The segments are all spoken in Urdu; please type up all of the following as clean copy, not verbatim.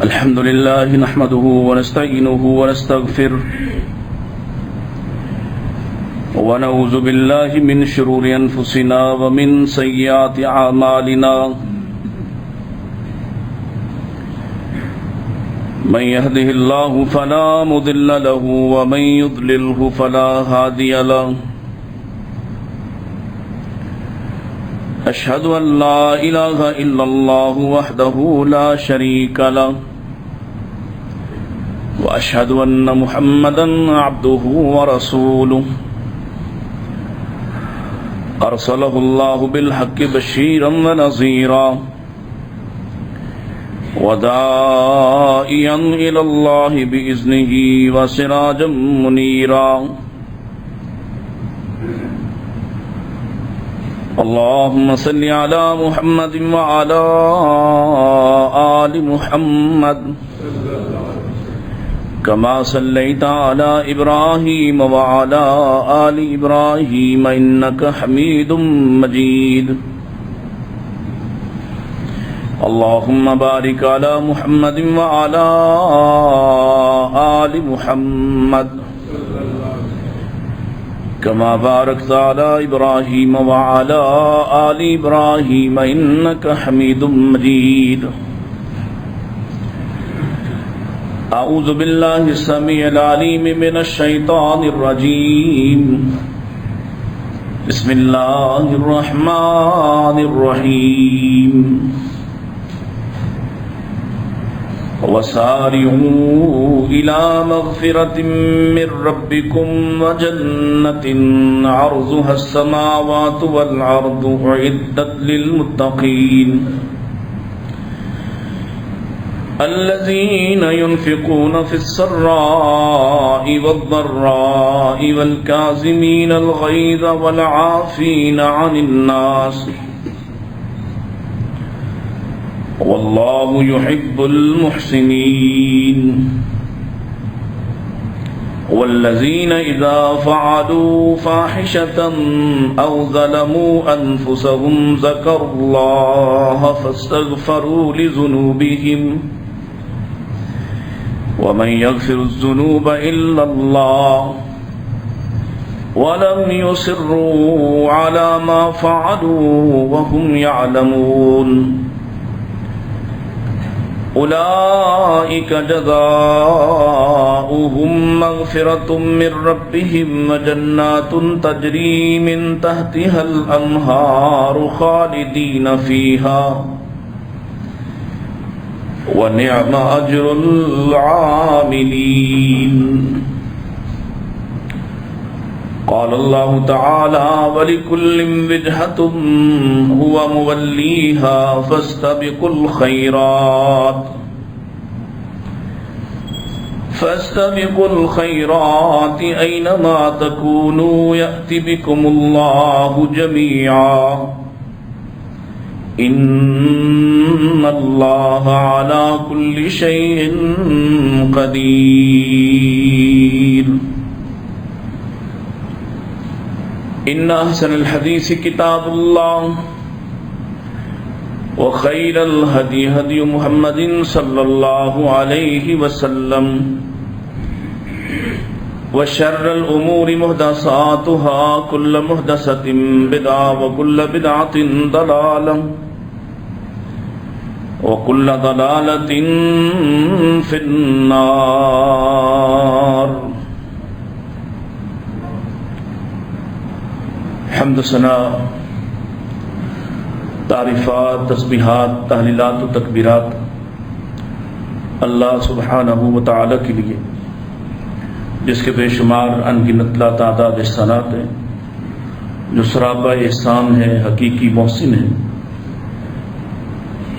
الحمد لله نحمده ونستعينه ونستغفره ونعوذ بالله من شرور أنفسنا ومن سيئات أعمالنا من يهده الله فلا مضل له ومن يضلله فلا هادي له أشهد أن لا إله إلا الله وحده لا شريك له وأشهد أن محمدا عبده ورسوله أرسله الله بالحق بشيرا ونذيرا وداعيا إلى الله بإذنه وسراجا منيرا اللهم صل على محمد وعلى آل محمد كما صليت على إبراهيم وعلى آل إبراهيم إنك حميد مجيد اللهم بارك على محمد وعلى آل محمد كما باركت على إبراهيم وعلى آل إبراهيم إنك حميد مجيد أعوذ بالله السميع العليم من الشيطان الرجيم بسم الله الرحمن الرحيم وسارعوا إلى مغفرة من ربكم وجنة عرضها السماوات والأرض أعدت للمتقين الذين ينفقون في السراء والضراء والكاظمين الغيظ والعافين عن الناس والله يحب المحسنين والذين إذا فعلوا فاحشة أو ظلموا أنفسهم ذكروا الله فاستغفروا لذنوبهم ومن يغفر الذنوب إلا الله ولم يصروا على ما فعلوا وهم يعلمون أولئك جزاؤهم مغفرة من ربهم وجنات تجري من تحتها الأنهار خالدين فيها ونعم أجر العاملين قال الله تعالى ولكل وجهة هو موليها فاستبقوا الخيرات أينما تكونوا يأتي بكم الله جميعا إن الله على كل شيء قدير إن أحسن الحديث كتاب الله وخير الهدي هدي محمد صلى الله عليه وسلم وشر الأمور محدثاتها كل محدثة بدعة وكل بدعة ضلالة وكل ضلالة في النار حمد ثنا تعریفات تسبیحات تحلیلات و تکبیرات اللہ سبحانہ و تعالی کے لیے جس کے بے شمار انگنت لا تعداد احسانات ہیں، جو سراپا احسان ہے، حقیقی محسن ہے،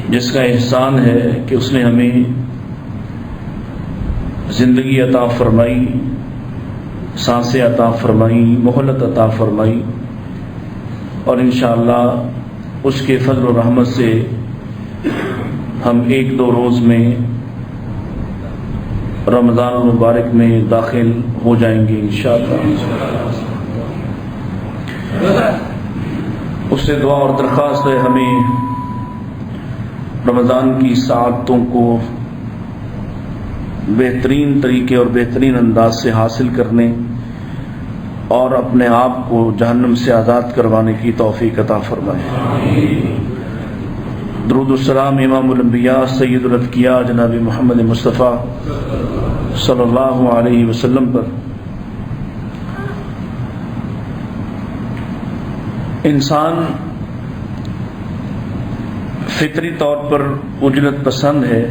جس کا احسان ہے کہ اس نے ہمیں زندگی عطا فرمائی، سانسیں عطا فرمائی، مہلت عطا فرمائی، اور انشاءاللہ اس کے فضل و رحمت سے ہم ایک دو روز میں رمضان المبارک میں داخل ہو جائیں گے انشاءاللہ۔ اس سے دعا اور درخواست ہے ہمیں رمضان کی سعادتوں کو بہترین طریقے اور بہترین انداز سے حاصل کرنے اور اپنے آپ کو جہنم سے آزاد کروانے کی توفیق عطا فرمائے۔ درود السلام امام الانبیاء سید الاتقیاء جناب محمد مصطفیٰ صلی اللہ علیہ وسلم پر۔ انسان فطری طور پر اجرت پسند ہے،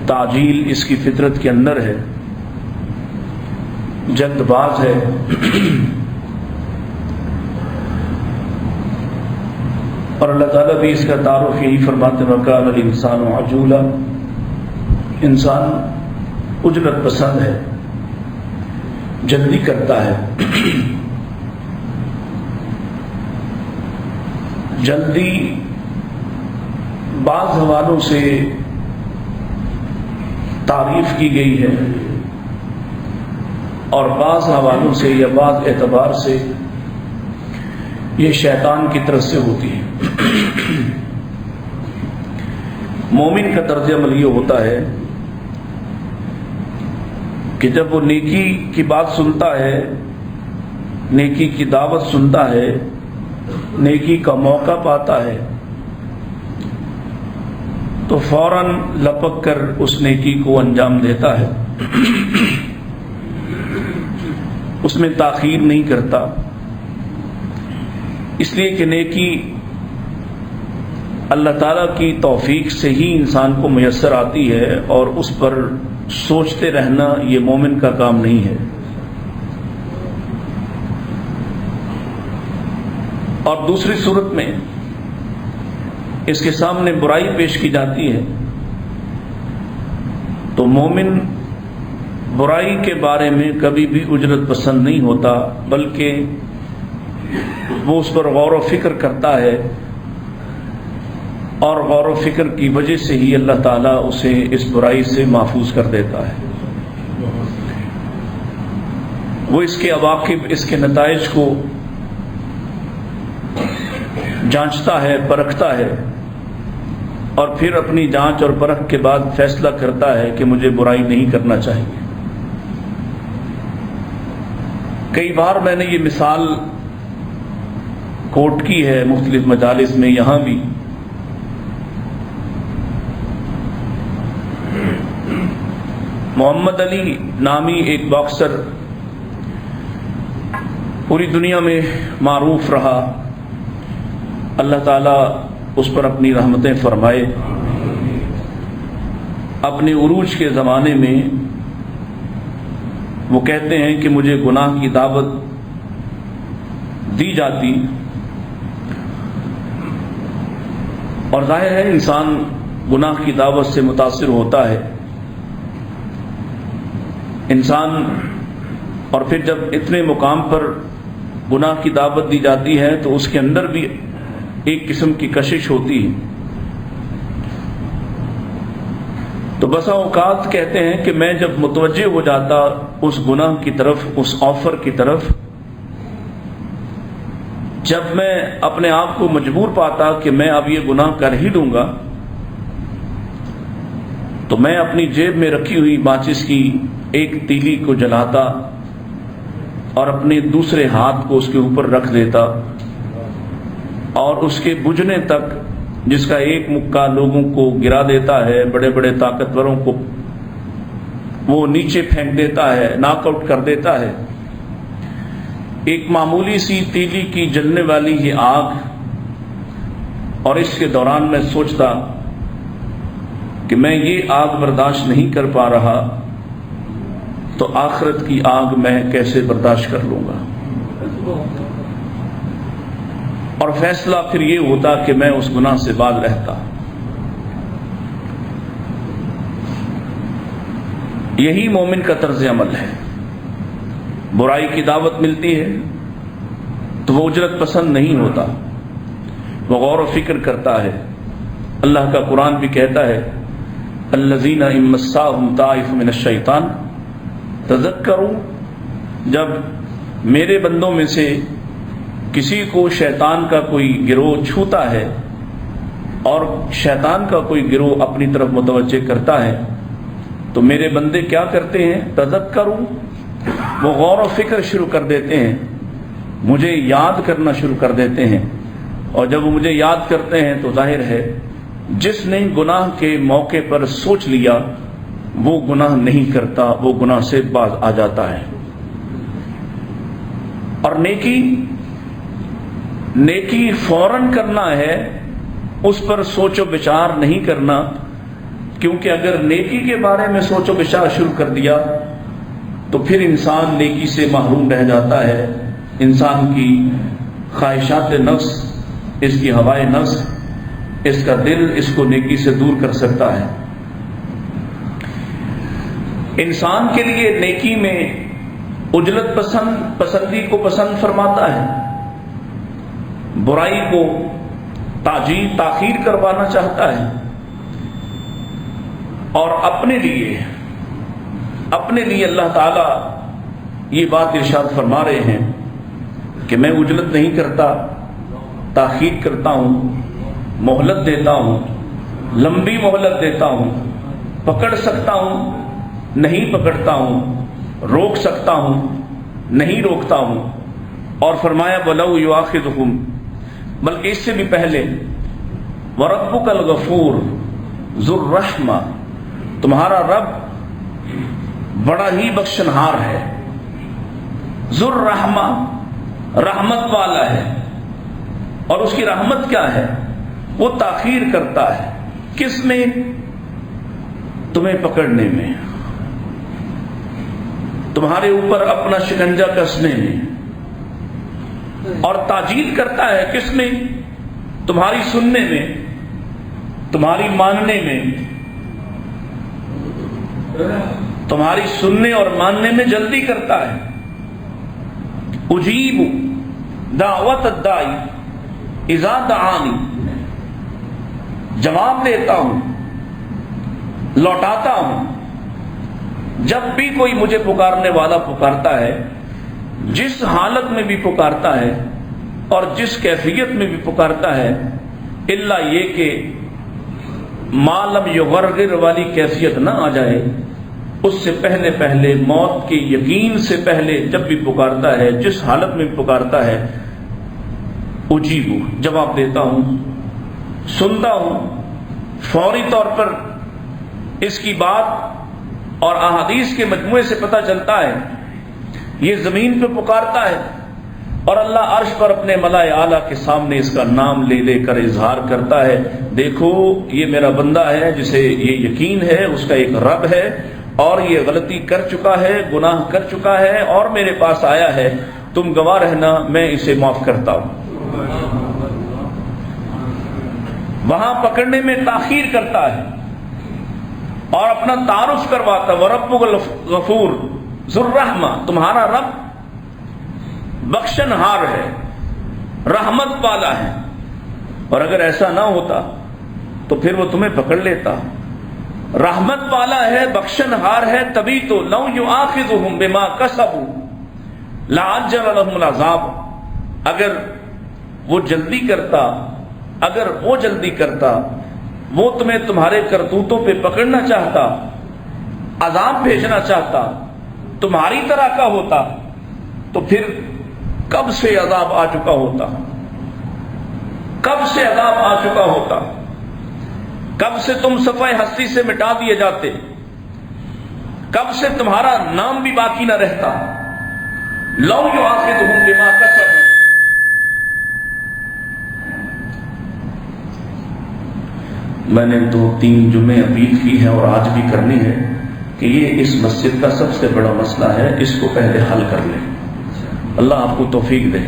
تعجیل اس کی فطرت کے اندر ہے، جلد باز ہے، اور اللہ تعالیٰ بھی اس کا تعارف یہی فرماتے ہیں وَكَانَ الْإِنسَانُ عَجُولًا، انسان اجرت پسند ہے، جلدی کرتا ہے، جلدی بعض حوالوں سے تعریف کی گئی ہے اور بعض حوالوں سے یا بعض اعتبار سے یہ شیطان کی طرف سے ہوتی ہے۔ مومن کا طرز عمل یہ ہوتا ہے کہ جب وہ نیکی کی بات سنتا ہے، نیکی کی دعوت سنتا ہے، نیکی کا موقع پاتا ہے، تو فوراً لپک کر اس نیکی کو انجام دیتا ہے، اس میں تاخیر نہیں کرتا، اس لیے کہ نیکی اللہ تعالیٰ کی توفیق سے ہی انسان کو میسر آتی ہے، اور اس پر سوچتے رہنا یہ مومن کا کام نہیں ہے۔ اور دوسری صورت میں اس کے سامنے برائی پیش کی جاتی ہے تو مومن برائی کے بارے میں کبھی بھی اجرت پسند نہیں ہوتا، بلکہ وہ اس پر غور و فکر کرتا ہے، اور غور و فکر کی وجہ سے ہی اللہ تعالیٰ اسے اس برائی سے محفوظ کر دیتا ہے۔ وہ اس کے عواقب، اس کے نتائج کو جانچتا ہے، پرکھتا ہے، اور پھر اپنی جانچ اور پرکھ کے بعد فیصلہ کرتا ہے کہ مجھے برائی نہیں کرنا چاہیے۔ کئی بار میں نے یہ مثال کوٹ کی ہے مختلف مجالس میں، یہاں بھی۔ محمد علی نامی ایک باکسر پوری دنیا میں معروف رہا، اللہ تعالیٰ اس پر اپنی رحمتیں فرمائے۔ اپنے عروج کے زمانے میں وہ کہتے ہیں کہ مجھے گناہ کی دعوت دی جاتی، اور ظاہر ہے انسان گناہ کی دعوت سے متاثر ہوتا ہے انسان، اور پھر جب اتنے مقام پر گناہ کی دعوت دی جاتی ہے تو اس کے اندر بھی ایک قسم کی کشش ہوتی ہے۔ تو بسا اوقات کہتے ہیں کہ میں جب متوجہ ہو جاتا اس گناہ کی طرف، اس آفر کی طرف، جب میں اپنے آپ کو مجبور پاتا کہ میں اب یہ گناہ کر ہی دوں گا، تو میں اپنی جیب میں رکھی ہوئی ماچس کی ایک تیلی کو جلاتا اور اپنے دوسرے ہاتھ کو اس کے اوپر رکھ دیتا، اور اس کے بجھنے تک، جس کا ایک مکہ لوگوں کو گرا دیتا ہے، بڑے بڑے طاقتوروں کو وہ نیچے پھینک دیتا ہے، ناک آؤٹ کر دیتا ہے، ایک معمولی سی تیلی کی جلنے والی یہ آگ، اور اس کے دوران میں سوچتا کہ میں یہ آگ برداشت نہیں کر پا رہا تو آخرت کی آگ میں کیسے برداشت کر لوں گا، اور فیصلہ پھر یہ ہوتا کہ میں اس گناہ سے باز رہتا۔ یہی مومن کا طرز عمل ہے۔ برائی کی دعوت ملتی ہے تو وہ اجرت پسند نہیں ہوتا، وہ غور و فکر کرتا ہے۔ اللہ کا قرآن بھی کہتا ہے الذین ان مساھم طائف من الشیطان تذکروا، جب میرے بندوں میں سے کسی کو شیطان کا کوئی گروہ چھوتا ہے اور شیطان کا کوئی گروہ اپنی طرف متوجہ کرتا ہے تو میرے بندے کیا کرتے ہیں؟ تذکروا، وہ غور و فکر شروع کر دیتے ہیں، مجھے یاد کرنا شروع کر دیتے ہیں، اور جب وہ مجھے یاد کرتے ہیں تو ظاہر ہے جس نے گناہ کے موقع پر سوچ لیا وہ گناہ نہیں کرتا، وہ گناہ سے باز آ جاتا ہے۔ اور نیکی فوراً کرنا ہے، اس پر سوچ و بچار نہیں کرنا، کیونکہ اگر نیکی کے بارے میں سوچ و بچار شروع کر دیا تو پھر انسان نیکی سے محروم رہ جاتا ہے۔ انسان کی خواہشات نفس، اس کی ہوائے نفس، اس کا دل اس کو نیکی سے دور کر سکتا ہے۔ انسان کے لیے نیکی میں عجلت پسندی کو پسند فرماتا ہے، برائی کو تاخیر کروانا چاہتا ہے، اور اپنے لیے اللہ تعالی یہ بات ارشاد فرما رہے ہیں کہ میں عجلت نہیں کرتا، تاخیر کرتا ہوں، مہلت دیتا ہوں، لمبی مہلت دیتا ہوں، پکڑ سکتا ہوں نہیں پکڑتا ہوں، روک سکتا ہوں نہیں روکتا ہوں۔ اور فرمایا وَلَوْ يُؤَاخِذُهُمْ، بلکہ اس سے بھی پہلے وَرَبُّكَ الْغَفُورُ ذُو الرَّحْمَةِ، تمہارا رب بڑا ہی بخشنہار ہے، ذو الرحمہ، رحمت والا ہے۔ اور اس کی رحمت کیا ہے؟ وہ تاخیر کرتا ہے، کس میں؟ تمہیں پکڑنے میں، تمہارے اوپر اپنا شکنجہ کسنے میں، اور تاجیل کرتا ہے کس میں؟ تمہاری سننے میں، تمہاری ماننے میں، تمہاری سننے اور ماننے میں جلدی کرتا ہے۔ اجیب دعوت الداعی اذا دعانی، جواب دیتا ہوں، لوٹاتا ہوں جب بھی کوئی مجھے پکارنے والا پکارتا ہے، جس حالت میں بھی پکارتا ہے اور جس کیفیت میں بھی پکارتا ہے، الا یہ کہ ما لم یغرغر والی کیفیت نہ آ جائے، اس سے پہلے موت کے یقین سے پہلے جب بھی پکارتا ہے، جس حالت میں بھی پکارتا ہے، اجیبو، جواب دیتا ہوں، سنتا ہوں۔ فوری طور پر اس کی بات اور احادیث کے مجموعے سے پتہ چلتا ہے، یہ زمین پہ پکارتا ہے اور اللہ عرش پر اپنے ملائے اعلیٰ کے سامنے اس کا نام لے لے کر اظہار کرتا ہے، دیکھو یہ میرا بندہ ہے جسے یہ یقین ہے اس کا ایک رب ہے، اور یہ غلطی کر چکا ہے، گناہ کر چکا ہے، اور میرے پاس آیا ہے، تم گواہ رہنا میں اسے معاف کرتا ہوں۔ وہاں پکڑنے میں تاخیر کرتا ہے اور اپنا تعارف کرواتا، وَرَبُّكَ الْغَفُورُ ذُو الرَّحْمَةِ، تمہارا رب بخشنہار ہے، رحمت والا ہے۔ اور اگر ایسا نہ ہوتا تو پھر وہ تمہیں پکڑ لیتا، رحمت والا ہے، بخشنہار ہے، تبھی تو لَوْ يُؤَاخِذُهُمْ بِمَا كَسَبُوا لَعَجَّلَ لَهُمُ الْعَذَابَ، اگر وہ جلدی کرتا، وہ تمہیں تمہارے کرتوتوں پہ پکڑنا چاہتا، عذاب بھیجنا چاہتا، تمہاری طرح کا ہوتا تو پھر کب سے عذاب آ چکا ہوتا، کب سے عذاب آ چکا ہوتا، کب سے تم صفحہ ہستی سے مٹا دیے جاتے، کب سے تمہارا نام بھی باقی نہ رہتا۔ لو یؤاخذہم بما کسبوا، میں نے 2-3 جمعے اپیل کی ہے اور آج بھی کرنی ہے کہ یہ اس مسجد کا سب سے بڑا مسئلہ ہے، اس کو پہلے حل کر لیں، اللہ آپ کو توفیق دے۔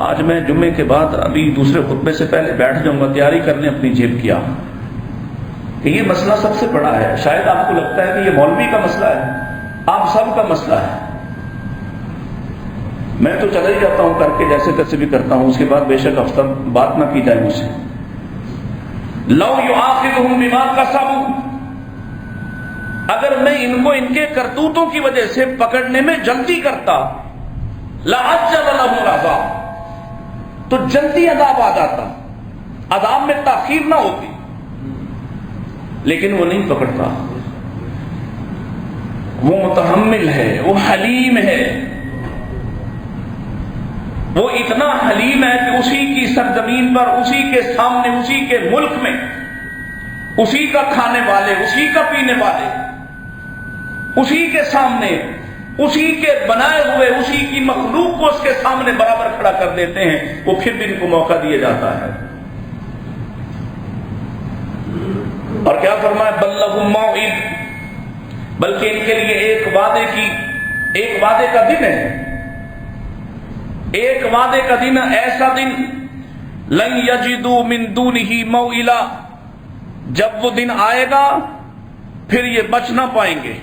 آج میں جمعے کے بعد ابھی دوسرے خطبے سے پہلے بیٹھ جاؤں گا، تیاری کر لیں اپنی جیب کیا کہ یہ مسئلہ سب سے بڑا ہے۔ شاید آپ کو لگتا ہے کہ یہ مولوی کا مسئلہ ہے، آپ سب کا مسئلہ ہے۔ میں تو چلا ہی جاتا ہوں کر کے، جیسے تیسے بھی کرتا ہوں، اس کے بعد بے شک ہفتہ بات نہ کی جائے مجھ سے۔ لو یؤاخذہم بما کسبوا، اگر میں ان کو ان کے کرتوتوں کی وجہ سے پکڑنے میں جلدی کرتا، لعجل لهم العذاب، تو جلدی عذاب آ جاتا۔ عذاب میں تاخیر نہ ہوتی، لیکن وہ نہیں پکڑتا، وہ متحمل ہے، وہ حلیم ہے، وہ اتنا حلیم ہے کہ اسی کی سرزمین پر، اسی کے سامنے، اسی کے ملک میں، اسی کا کھانے والے، اسی کا پینے والے، اسی کے سامنے، اسی کے بنائے ہوئے، اسی کی مخلوق کو اس کے سامنے برابر کھڑا کر دیتے ہیں، وہ پھر بھی ان کو موقع دیا جاتا ہے۔ اور کیا فرمایا؟ بل لہم موعد، بلکہ ان کے لیے ایک وعدے کا دن ہے، ایک وعدے کا دن، ایسا دن لن یجدوا من دونہ موئلا، جب وہ دن آئے گا پھر یہ بچ نہ پائیں گے،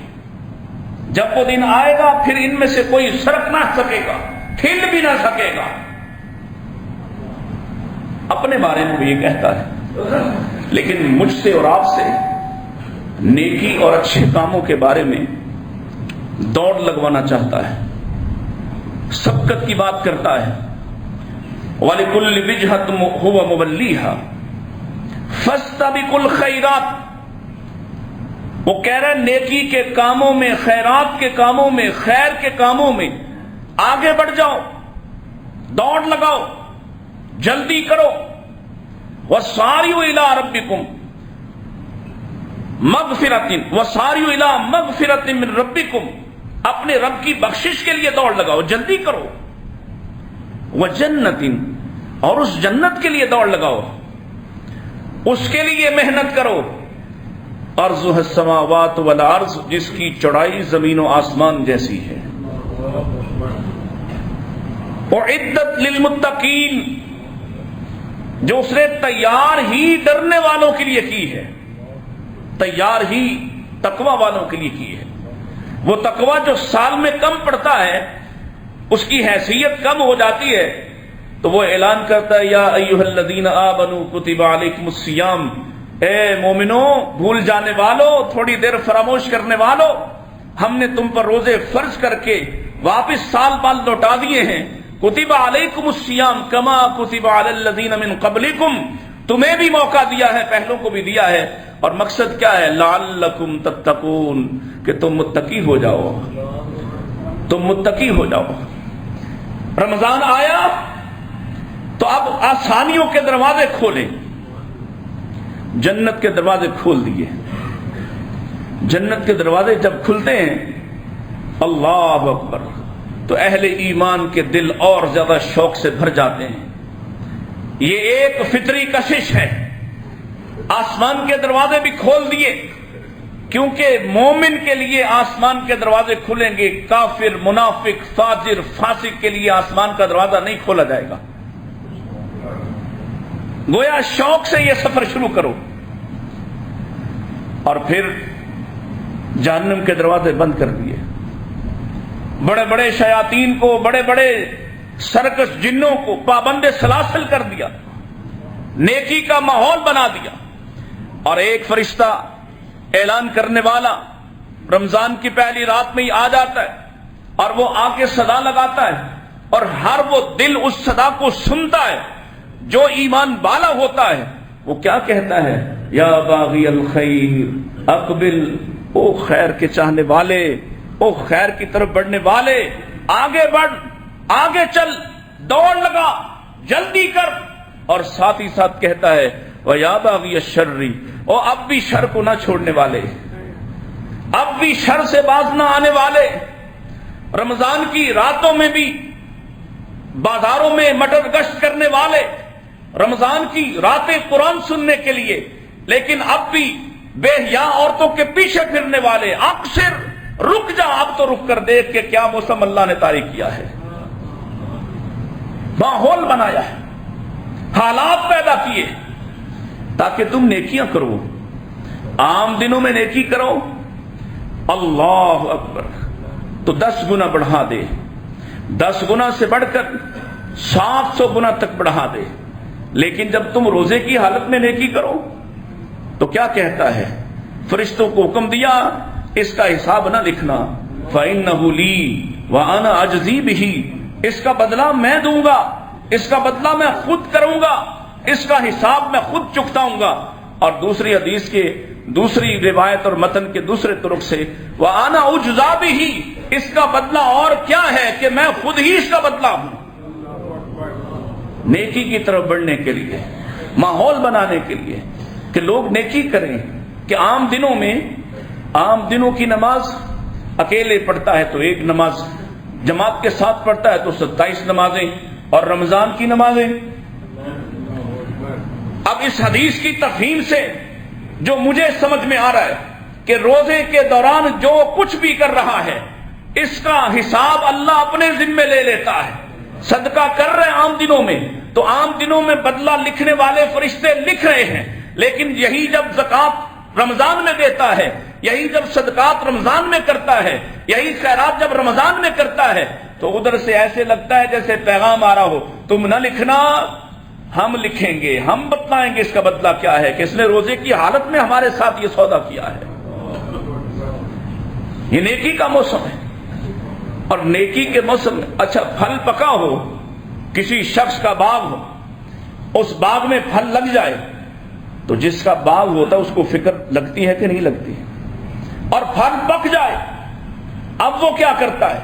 جب وہ دن آئے گا پھر ان میں سے کوئی سرک نہ سکے گا، ہل بھی نہ سکے گا۔ اپنے بارے میں بھی یہ کہتا ہے، لیکن مجھ سے اور آپ سے نیکی اور اچھے کاموں کے بارے میں دوڑ لگوانا چاہتا ہے، سبقت کی بات کرتا ہے۔ وَلِكُلِّ وِجْهَةٍ هُوَ مُوَلِّيهَا فَاسْتَبِقُوا الْخَيْرَاتِ، وہ کہہ رہا ہے نیکی کے کاموں میں، خیرات کے کاموں میں، خیر کے کاموں میں آگے بڑھ جاؤ، دوڑ لگاؤ، جلدی کرو۔ وَسَارِعُوا إِلَىٰ رَبِّكُمْ مَغْفِرَةٍ وَسَارِعُوا إِلَىٰ مَغْفِرَةٍ مِّن رَبِّكُمْ، اپنے رب کی بخشش کے لیے دوڑ لگاؤ، جلدی کرو۔ وَجَنَّةٍ، اور اس جنت کے لیے دوڑ لگاؤ، اس کے لیے محنت کرو۔ عرضها السماوات والارض، جس کی چوڑائی زمین و آسمان جیسی ہے۔ اعدت للمتقین، جو اس نے تیار ہی ڈرنے والوں کے لیے کی ہے، تیار ہی تقوی والوں کے لیے کی ہے۔ وہ تقوی جو سال میں کم پڑتا ہے، اس کی حیثیت کم ہو جاتی ہے، تو وہ اعلان کرتا ہے یا ایھا الذین آمنوا کتب علیکم الصیام، اے مومنو، بھول جانے والو، تھوڑی دیر فراموش کرنے والو، ہم نے تم پر روزے فرض کر کے واپس سال بال لوٹا دیے ہیں۔ کتب علیکم الصیام کما کتب علی الذین من قبلکم، تمہیں بھی موقع دیا ہے، پہلوں کو بھی دیا ہے، اور مقصد کیا ہے؟ لعلکم تتقون، کہ تم متقی ہو جاؤ، تم متقی ہو جاؤ۔ رمضان آیا تو اب آسانیوں کے دروازے کھولے، جنت کے دروازے کھول دیے۔ جنت کے دروازے جب کھلتے ہیں، اللہ اکبر، تو اہل ایمان کے دل اور زیادہ شوق سے بھر جاتے ہیں۔ یہ ایک فطری کشش ہے، آسمان کے دروازے بھی کھول دیے، کیونکہ مومن کے لیے آسمان کے دروازے کھلیں گے، کافر، منافق، فاجر، فاسق کے لیے آسمان کا دروازہ نہیں کھولا جائے گا۔ گویا شوق سے یہ سفر شروع کرو، اور پھر جہنم کے دروازے بند کر دیے، بڑے بڑے شیاطین کو، بڑے بڑے سرکس جنوں کو پابند سلاسل کر دیا، نیکی کا ماحول بنا دیا۔ اور ایک فرشتہ اعلان کرنے والا رمضان کی پہلی رات میں ہی آ جاتا ہے، اور وہ آ کے صدا لگاتا ہے، اور ہر وہ دل اس صدا کو سنتا ہے جو ایمان والا ہوتا ہے۔ وہ کیا کہتا ہے؟ یا باغی الخیر اقبل، او خیر کے چاہنے والے، او خیر کی طرف بڑھنے والے، آگے بڑھ، آگے چل، دوڑ لگا، جلدی کر۔ اور ساتھ ہی ساتھ کہتا ہے وَيَا بَاغِيَ الشَّرِّ، او اب بھی شر کو نہ چھوڑنے والے، اب بھی شر سے باز نہ آنے والے۔ رمضان کی راتوں میں بھی بازاروں میں مٹر گشت کرنے والے، رمضان کی راتیں قرآن سننے کے لیے، لیکن اب بھی بے حیا عورتوں کے پیچھے پھرنے والے، اکثر رک جا، اب تو رک کر دیکھ کہ کیا موسم اللہ نے طاری کیا ہے۔ ماحول بنایا ہے، حالات پیدا کیے تاکہ تم نیکیاں کرو، عام دنوں میں نیکی کرو، اللہ اکبر، تو 10 گنا بڑھا دے، 10 گنا سے بڑھ کر 700 گنا تک بڑھا دے۔ لیکن جب تم روزے کی حالت میں نیکی کرو تو کیا کہتا ہے؟ فرشتوں کو حکم دیا اس کا حساب نہ لکھنا، فَإِنَّهُ لِي وَأَنَا أَجْزِي بِهِ، اس کا بدلہ میں دوں گا، اس کا بدلہ میں خود کروں گا، اس کا حساب میں خود چکتاؤں گا. اور دوسری حدیث کے دوسری روایت اور متن کے دوسرے طرق سے وَأَنَا أُجْزَى بِهِ، اس کا بدلہ اور کیا ہے کہ میں خود ہی اس کا بدلہ ہوں. نیکی کی طرف بڑھنے کے لیے، ماحول بنانے کے لیے کہ لوگ نیکی کریں، کہ عام دنوں کی نماز اکیلے پڑھتا ہے تو ایک نماز، جماعت کے ساتھ پڑھتا ہے تو 27 نمازیں، اور رمضان کی نمازیں. اب اس حدیث کی تفہیم سے جو مجھے سمجھ میں آ رہا ہے کہ روزے کے دوران جو کچھ بھی کر رہا ہے اس کا حساب اللہ اپنے ذمے لے لیتا ہے. صدقہ کر رہے ہیں عام دنوں میں تو عام دنوں میں بدلہ لکھنے والے فرشتے لکھ رہے ہیں، لیکن یہی جب زکوٰۃ رمضان میں دیتا ہے، یہی جب صدقات رمضان میں کرتا ہے، یہی خیرات جب رمضان میں کرتا ہے تو ادھر سے ایسے لگتا ہے جیسے پیغام آ رہا ہو، تم نہ لکھنا، ہم لکھیں گے، ہم بتلائیں گے اس کا بدلہ کیا ہے کہ اس نے روزے کی حالت میں ہمارے ساتھ یہ سودا کیا ہے. یہ نیکی کا موسم ہے. اور نیکی کے موسم میں اچھا پھل پکا ہو، کسی شخص کا باغ ہو، اس باغ میں پھل لگ جائے تو جس کا باغ ہوتا ہے اس کو فکر لگتی ہے کہ نہیں لگتی؟ اور پھل پک جائے اب وہ کیا کرتا ہے؟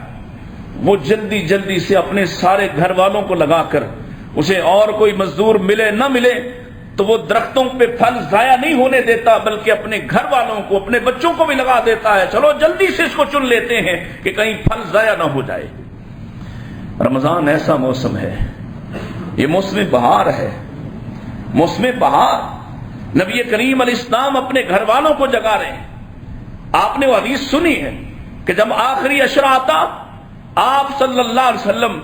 وہ جلدی جلدی سے اپنے سارے گھر والوں کو لگا کر، اسے اور کوئی مزدور ملے نہ ملے تو وہ درختوں پہ پھل ضائع نہیں ہونے دیتا، بلکہ اپنے گھر والوں کو، اپنے بچوں کو بھی لگا دیتا ہے، چلو جلدی سے اس کو چن لیتے ہیں کہ کہیں پھل ضائع نہ ہو جائے. رمضان ایسا موسم ہے، یہ موسم بہار ہے. موسم بہار نبی کریم علیہ السلام اپنے گھر والوں کو جگا رہے ہیں. آپ نے وہ حدیث سنی ہے کہ جب آخری عشرہ آتا آپ صلی اللہ علیہ وسلم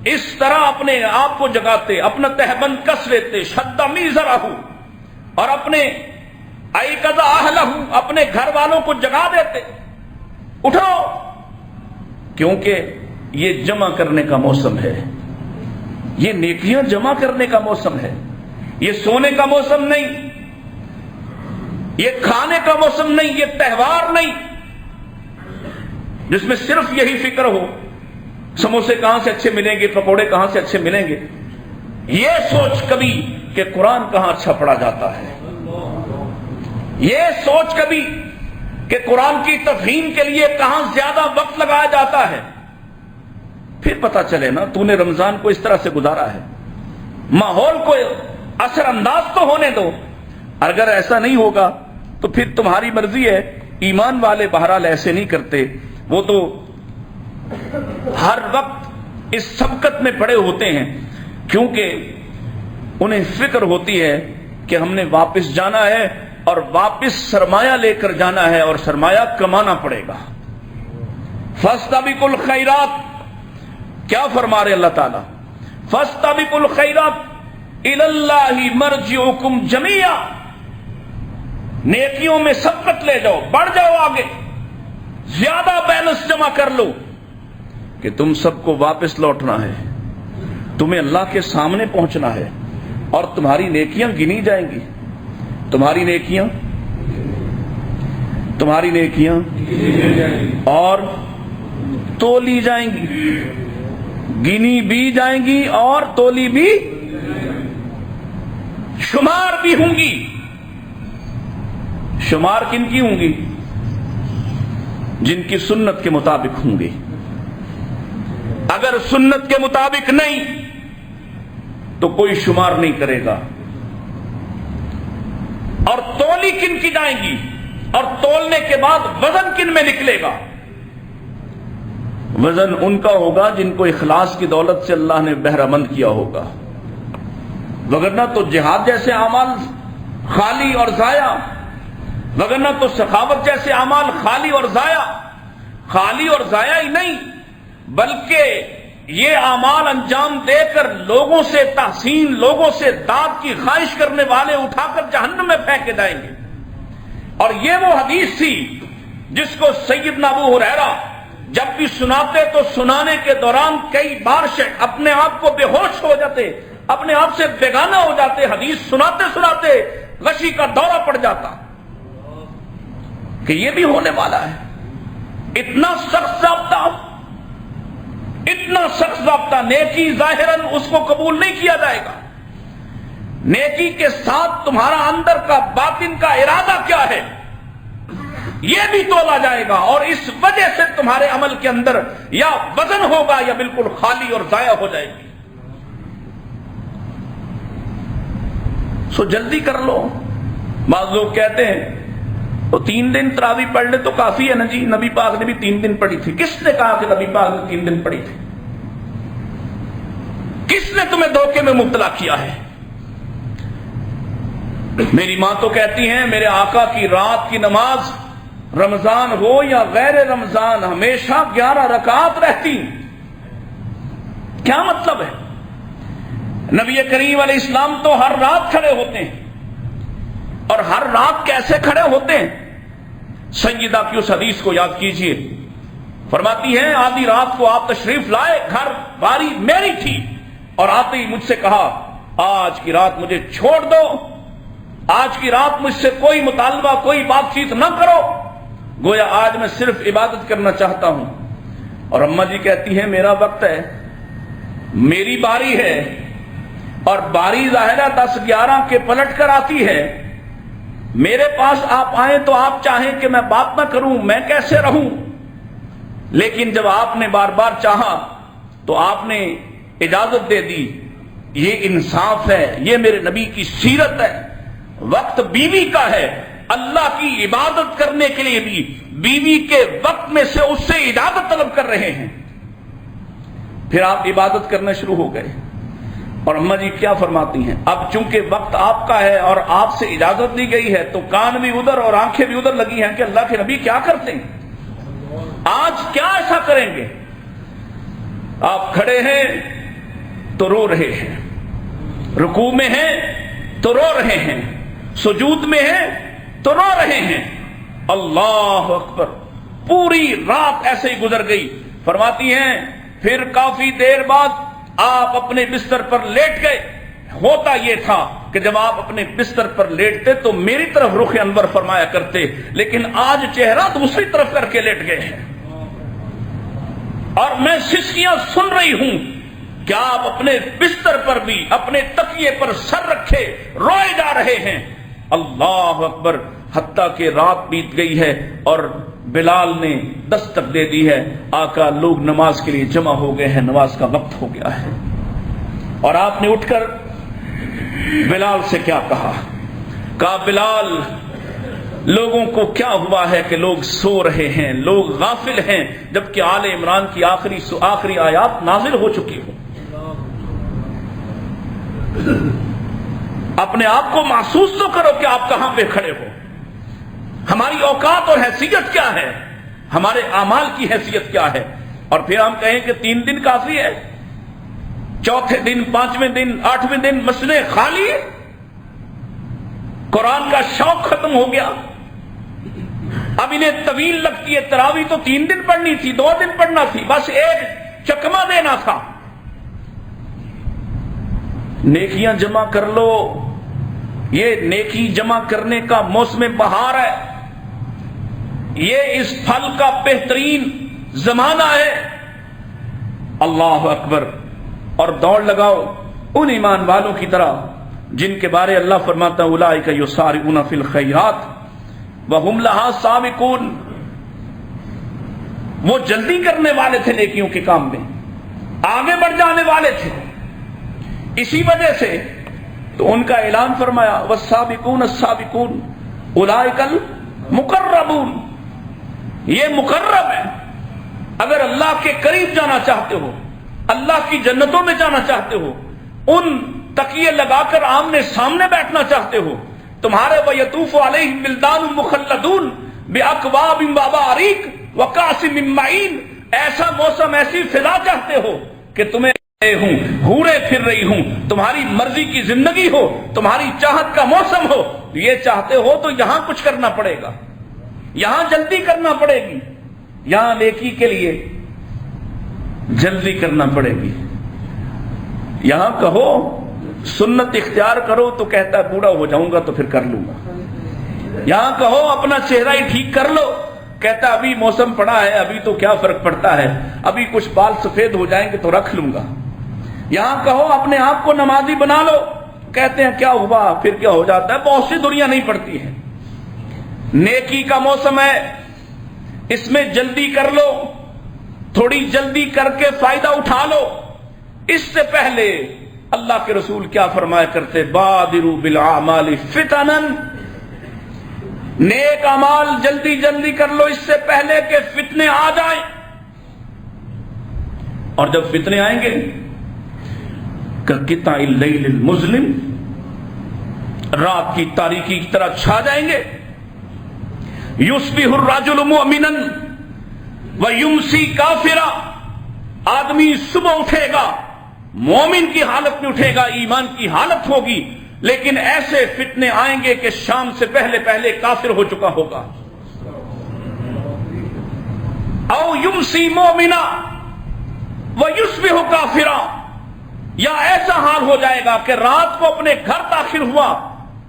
اس طرح اپنے آپ کو جگاتے، اپنا تہبند کس لیتے، شد میزرہ، اور اپنے ایقظ اہلہ، اپنے گھر والوں کو جگا دیتے، اٹھو، کیونکہ یہ جمع کرنے کا موسم ہے، یہ نیکیاں جمع کرنے کا موسم ہے، یہ سونے کا موسم نہیں، یہ کھانے کا موسم نہیں، یہ تہوار نہیں جس میں صرف یہی فکر ہو سموسے کہاں سے اچھے ملیں گے، پکوڑے کہاں سے اچھے ملیں گے. یہ سوچ کبھی کہ قرآن کہاں اچھا پڑھا جاتا ہے، یہ سوچ کبھی کہ قرآن کی تفہیم کے لیے کہاں زیادہ وقت لگایا جاتا ہے. پھر پتہ چلے نا تو نے رمضان کو اس طرح سے گزارا ہے. ماحول کو اثر انداز تو ہونے دو، اگر ایسا نہیں ہوگا تو پھر تمہاری مرضی ہے. ایمان والے بہرحال ایسے نہیں کرتے، وہ تو ہر وقت اس سبقت میں پڑے ہوتے ہیں کیونکہ انہیں فکر ہوتی ہے کہ ہم نے واپس جانا ہے اور واپس سرمایہ لے کر جانا ہے اور سرمایہ کمانا پڑے گا. فاستبقوا الخیرات، کیا فرما رہے اللہ تعالیٰ؟ فاستبقوا الخیرات الی اللہ مرجعکم جمیعا، نیکیوں میں سبقت لے جاؤ، بڑھ جاؤ آگے، زیادہ بیلنس جمع کر لو کہ تم سب کو واپس لوٹنا ہے، تمہیں اللہ کے سامنے پہنچنا ہے اور تمہاری نیکیاں گنی جائیں گی. تمہاری نیکیاں اور تولی جائیں گی، گنی بھی جائیں گی اور تولی بھی، شمار بھی ہوں گی. شمار کن کی ہوں گی؟ جن کی سنت کے مطابق ہوں گی. اگر سنت کے مطابق نہیں تو کوئی شمار نہیں کرے گا. اور تولی کن کی جائیں گی اور تولنے کے بعد وزن کن میں نکلے گا؟ وزن ان کا ہوگا جن کو اخلاص کی دولت سے اللہ نے بہرہ مند کیا ہوگا، وگرنہ تو جہاد جیسے اعمال خالی اور ضائع، وگرنہ تو سخاوت جیسے اعمال خالی اور ضائع ہی نہیں، بلکہ یہ اعمال انجام دے کر لوگوں سے تحسین، لوگوں سے داد کی خواہش کرنے والے اٹھا کر جہنم میں پھینکے جائیں گے. اور یہ وہ حدیث تھی جس کو سیدنا ابو ہریرہ جب بھی سناتے تو سنانے کے دوران کئی بار اپنے آپ کو بے ہوش ہو جاتے، اپنے آپ سے بیگانہ ہو جاتے، حدیث سناتے سناتے غشی کا دورہ پڑ جاتا کہ یہ بھی ہونے والا ہے. اتنا سخت ضابطہ، نیکی ظاہراً اس کو قبول نہیں کیا جائے گا. نیکی کے ساتھ تمہارا اندر کا باطن کا ارادہ کیا ہے یہ بھی تولا جائے گا، اور اس وجہ سے تمہارے عمل کے اندر یا وزن ہوگا یا بالکل خالی اور ضائع ہو جائے گی۔ سو جلدی کر لو۔ بعض لوگ کہتے ہیں تو 3 دن تراویح پڑھ لے تو کافی ہے نا جی، نبی پاک نے بھی 3 دن پڑھی تھی۔ کس نے کہا کہ نبی پاک نے 3 دن پڑھی تھی؟ کس نے تمہیں دھوکے میں مبتلا کیا ہے؟ میری ماں تو کہتی ہیں میرے آقا کی رات کی نماز رمضان ہو یا غیر رمضان ہمیشہ 11 رکعات رہتی۔ کیا مطلب ہے؟ نبی کریم علیہ السلام تو ہر رات کھڑے ہوتے ہیں، اور ہر رات کیسے کھڑے ہوتے ہیں؟ سیدہ کی اس حدیث کو یاد کیجئے، فرماتی ہیں آدھی رات کو آپ تشریف لائے، گھر باری میری تھی، اور آتے ہی مجھ سے کہا آج کی رات مجھے چھوڑ دو، آج کی رات مجھ سے کوئی مطالبہ کوئی بات چیت نہ کرو، گویا آج میں صرف عبادت کرنا چاہتا ہوں۔ اور اماں جی کہتی ہیں میرا وقت ہے، میری باری ہے، اور باری ظاہرہ 10-11 کے پلٹ کر آتی ہے، میرے پاس آپ آئیں تو آپ چاہیں کہ میں بات نہ کروں، میں کیسے رہوں؟ لیکن جب آپ نے بار بار چاہا تو آپ نے اجازت دے دی۔ یہ انصاف ہے، یہ میرے نبی کی سیرت ہے۔ وقت بیوی کا ہے، اللہ کی عبادت کرنے کے لیے بھی بیوی کے وقت میں سے اس سے اجازت طلب کر رہے ہیں۔ پھر آپ عبادت کرنا شروع ہو گئے، اور اماں جی کیا فرماتی ہیں اب چونکہ وقت آپ کا ہے اور آپ سے اجازت دی گئی ہے تو کان بھی ادھر اور آنکھیں بھی ادھر لگی ہیں کہ اللہ کے نبی کیا کرتے ہیں، آج کیا ایسا کریں گے؟ آپ کھڑے ہیں تو رو رہے ہیں، رکوع میں ہیں تو رو رہے ہیں، سجود میں ہیں تو رو رہے ہیں۔ اللہ اکبر، پوری رات ایسے ہی گزر گئی۔ فرماتی ہیں پھر کافی دیر بعد آپ اپنے بستر پر لیٹ گئے۔ ہوتا یہ تھا کہ جب آپ اپنے بستر پر لیٹتے تو میری طرف رخ انور فرمایا کرتے، لیکن آج چہرہ دوسری طرف کر کے لیٹ گئے ہیں، اور میں سسکیاں سن رہی ہوں کہ آپ اپنے بستر پر بھی اپنے تکیے پر سر رکھے روئے جا رہے ہیں۔ اللہ اکبر، حتیٰ کہ رات بیت گئی ہے اور بلال نے دستک دے دی ہے، آقا لوگ نماز کے لیے جمع ہو گئے ہیں، نماز کا وقت ہو گیا ہے۔ اور آپ نے اٹھ کر بلال سے کیا کہا؟ کہا بلال، لوگوں کو کیا ہوا ہے کہ لوگ سو رہے ہیں، لوگ غافل ہیں، جبکہ آل عمران کی آخری آیات نازل ہو چکی ہوں۔ اپنے آپ کو محسوس تو کرو کہ آپ کہاں پہ کھڑے ہو، ہماری اوقات اور حیثیت کیا ہے، ہمارے اعمال کی حیثیت کیا ہے۔ اور پھر ہم کہیں کہ 3 دن کافی ہے، چوتھے دن، 5ویں دن، 8ویں دن مسجدیں خالی، قرآن کا شوق ختم ہو گیا۔ اب انہیں طویل لگتی ہے، تراویح تو 3 دن پڑھنی تھی، 2 دن پڑھنا تھی، بس ایک چکمہ دینا تھا۔ نیکیاں جمع کر لو، یہ نیکی جمع کرنے کا موسم بہار ہے، یہ اس پھل کا بہترین زمانہ ہے۔ اللہ اکبر، اور دوڑ لگاؤ ان ایمان والوں کی طرح جن کے بارے اللہ فرماتا ہے اولئک یسارعون فی الخیرات وہم لہا سابقون، وہ جلدی کرنے والے تھے نیکیوں کے کام میں، آگے بڑھ جانے والے تھے۔ اسی وجہ سے تو ان کا اعلان فرمایا والسابقون السابقون اولئک المقربون، یہ مقرب ہے۔ اگر اللہ کے قریب جانا چاہتے ہو، اللہ کی جنتوں میں جانا چاہتے ہو، ان تکیے لگا کر آمنے سامنے بیٹھنا چاہتے ہو، تمہارے وَيَطُوفُ عَلَيْهِمْ وِلْدَانٌ مُخَلَّدُونَ بِأَكْوَابٍ وَأَبَارِيقَ وَكَأْسٍ مِّن مَّعِينٍ، ایسا موسم ایسی فضا چاہتے ہو کہ تمہیں ہوں حوریں پھر رہی ہوں، تمہاری مرضی کی زندگی ہو، تمہاری چاہت کا موسم ہو، یہ چاہتے ہو تو یہاں کچھ کرنا پڑے گا، یہاں جلدی کرنا پڑے گی، یہاں نیکی کے لیے جلدی کرنا پڑے گی۔ یہاں کہو سنت اختیار کرو تو کہتا ہے بوڑھا ہو جاؤں گا تو پھر کر لوں گا، یہاں کہو اپنا چہرہ ہی ٹھیک کر لو، کہتا ابھی موسم پڑا ہے، ابھی تو کیا فرق پڑتا ہے، ابھی کچھ بال سفید ہو جائیں گے تو رکھ لوں گا۔ یہاں کہو اپنے آپ کو نمازی بنا لو، کہتے ہیں کیا ہوا پھر کیا ہو جاتا ہے، بہت سی دنیا نہیں پڑتی ہے۔ نیکی کا موسم ہے، اس میں جلدی کر لو، تھوڑی جلدی کر کے فائدہ اٹھا لو۔ اس سے پہلے اللہ کے رسول کیا فرمایا کرتے، بادروا بالاعمال فتنا، نیک اعمال جلدی جلدی کر لو اس سے پہلے کہ فتنے آ جائیں۔ اور جب فتنے آئیں گے کقطع اللیل المظلم، رات کی تاریکی کی طرح چھا جائیں گے۔ یصبح الرجل مؤمنا ویمسی کافرا، آدمی صبح اٹھے گا مومن کی حالت میں اٹھے گا، ایمان کی حالت ہوگی، لیکن ایسے فتنے آئیں گے کہ شام سے پہلے پہلے کافر ہو چکا ہوگا۔ او یمسی مومنا ویصبح کافرا، یا ایسا حال ہو جائے گا کہ رات کو اپنے گھر داخل ہوا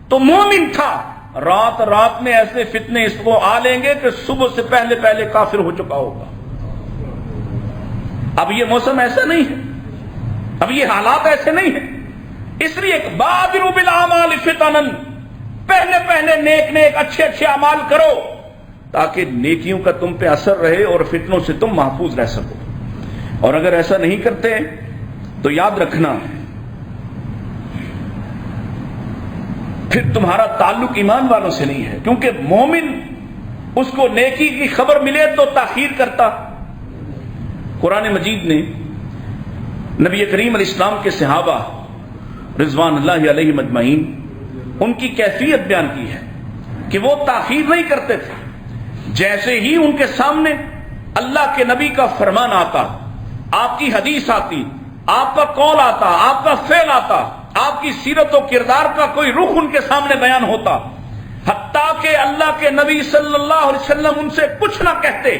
تو مومن تھا، رات میں ایسے فتنے اس کو آ لیں گے کہ صبح سے پہلے پہلے کافر ہو چکا ہوگا۔ اب یہ موسم ایسا نہیں ہے، اب یہ حالات ایسے نہیں ہیں، اس لیے بادروا بالاعمال فتنا، پہلے پہلے نیک نیک اچھے اچھے اعمال کرو تاکہ نیکیوں کا تم پہ اثر رہے اور فتنوں سے تم محفوظ رہ سکو۔ اور اگر ایسا نہیں کرتے تو یاد رکھنا پھر تمہارا تعلق ایمان والوں سے نہیں ہے، کیونکہ مومن اس کو نیکی کی خبر ملے تو تاخیر کرتا۔ قرآن مجید نے نبی کریم علیہ السلام کے صحابہ رضوان اللہ علیہم اجمعین ان کی کیفیت بیان کی ہے کہ وہ تاخیر نہیں کرتے تھے، جیسے ہی ان کے سامنے اللہ کے نبی کا فرمان آتا، آپ کی حدیث آتی، آپ کا قول آتا، آپ کا فعل آتا، آپ کی سیرت و کردار کا کوئی رخ ان کے سامنے بیان ہوتا، حتیٰ کہ اللہ کے نبی صلی اللہ علیہ وسلم ان سے کچھ نہ کہتے،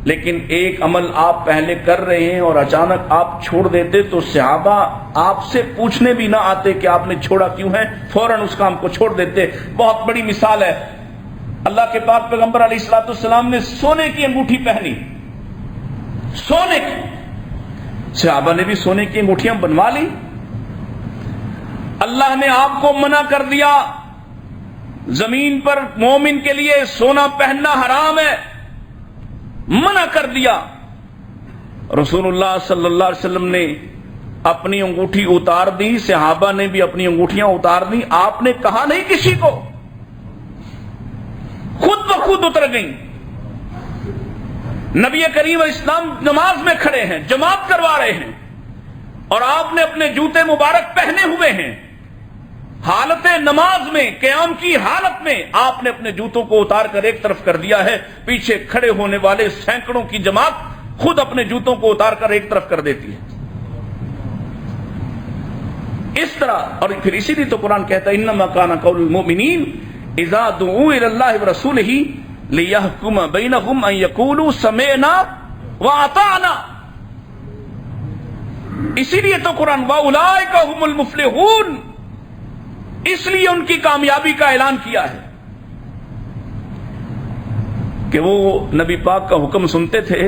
لیکن ایک عمل آپ پہلے کر رہے ہیں اور اچانک آپ چھوڑ دیتے تو صحابہ آپ سے پوچھنے بھی نہ آتے کہ آپ نے چھوڑا کیوں ہے، فوراً اس کام کو چھوڑ دیتے۔ بہت بڑی مثال ہے، اللہ کے پاک پیغمبر علیہ الصلوۃ والسلام نے سونے کی انگوٹھی پہنی، سونے کی، صحابہ نے بھی سونے کی انگوٹھیاں بنوا لی۔ اللہ نے آپ کو منع کر دیا، زمین پر مومن کے لیے سونا پہننا حرام ہے، منع کر دیا۔ رسول اللہ صلی اللہ علیہ وسلم نے اپنی انگوٹھی اتار دی، صحابہ نے بھی اپنی انگوٹھیاں اتار دی، آپ نے کہا نہیں کسی کو، خود بخود اتر گئیں۔ نبی کریم علیہ السلام نماز میں کھڑے ہیں، جماعت کروا رہے ہیں، اور آپ نے اپنے جوتے مبارک پہنے ہوئے ہیں، حالت نماز میں، قیام کی حالت میں آپ نے اپنے جوتوں کو اتار کر ایک طرف کر دیا ہے، پیچھے کھڑے ہونے والے سینکڑوں کی جماعت خود اپنے جوتوں کو اتار کر ایک طرف کر دیتی ہے۔ اس طرح، اور پھر اسی لیے تو قرآن کہتا ہے انما کان قول المؤمنین اذا دعوا الى اللہ ورسولہ لیحکم بینہم ان یقولوا سمعنا واطعنا، اسی لیے تو قرآن واولئک هم المفلحون، اس لیے ان کی کامیابی کا اعلان کیا ہے کہ وہ نبی پاک کا حکم سنتے تھے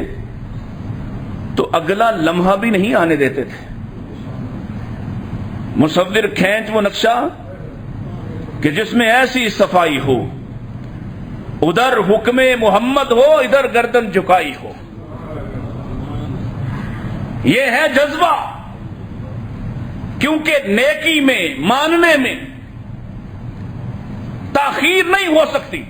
تو اگلا لمحہ بھی نہیں آنے دیتے تھے۔ مصور کھینچ وہ نقشہ کہ جس میں ایسی صفائی ہو، ادھر حکم محمد ہو، ادھر گردن جھکائی ہو، یہ ہے جذبہ، کیونکہ نیکی میں، ماننے میں تاخیر نہیں ہو سکتی۔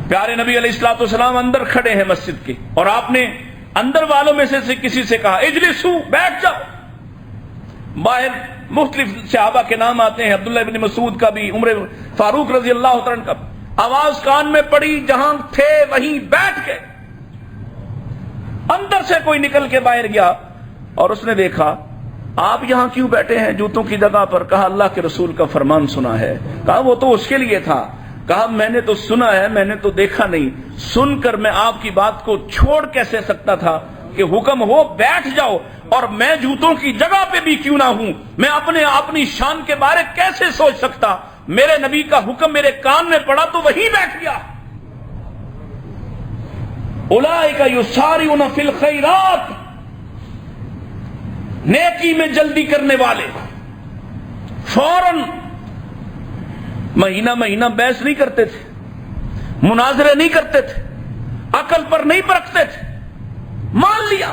پیارے نبی علیہ الصلوۃ والسلام اندر کھڑے ہیں مسجد کے، اور آپ نے اندر والوں میں سے کسی سے کہا اجلسو، بیٹھ جاؤ۔ باہر مختلف صحابہ کے نام آتے ہیں، عبداللہ ابن مسعود کا بھی، عمر فاروق رضی اللہ عنہ کا، آواز کان میں پڑی، جہاں تھے وہیں بیٹھ گئے۔ اندر سے کوئی نکل کے باہر گیا اور اس نے دیکھا آپ یہاں کیوں بیٹھے ہیں جوتوں کی جگہ پر؟ کہا اللہ کے رسول کا فرمان سنا ہے۔ کہا وہ تو اس کے لیے تھا۔ کہا میں نے تو سنا ہے، میں نے تو دیکھا نہیں، سن کر میں آپ کی بات کو چھوڑ کیسے سکتا تھا کہ حکم ہو بیٹھ جاؤ، اور میں جوتوں کی جگہ پہ بھی کیوں نہ ہوں، میں اپنی شان کے بارے کیسے سوچ سکتا؟ میرے نبی کا حکم میرے کان میں پڑا تو وہی بیٹھ گیا۔ اولئک یسارعون فی الخیرات، نیکی میں جلدی کرنے والے، فوراً مہینہ مہینہ بحث نہیں کرتے تھے، مناظرے نہیں کرتے تھے، عقل پر نہیں پرکھتے تھے، مان لیا،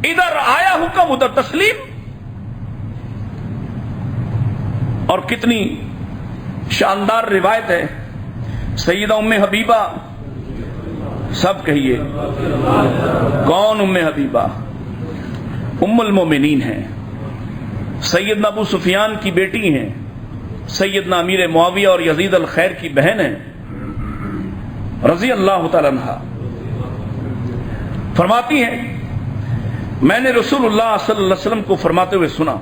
ادھر آیا حکم ادھر تسلیم۔ اور کتنی شاندار روایت ہے، سیدہ ام حبیبہ، سب کہیے کون ام حبیبہ؟ ام المومنین ہیں، سیدنا ابو سفیان کی بیٹی ہیں، سیدنا امیر معاویہ اور یزید الخیر کی بہن ہیں، رضی اللہ تعالی عنہا۔ فرماتی ہیں میں نے رسول اللہ صلی اللہ علیہ وسلم کو فرماتے ہوئے سنا،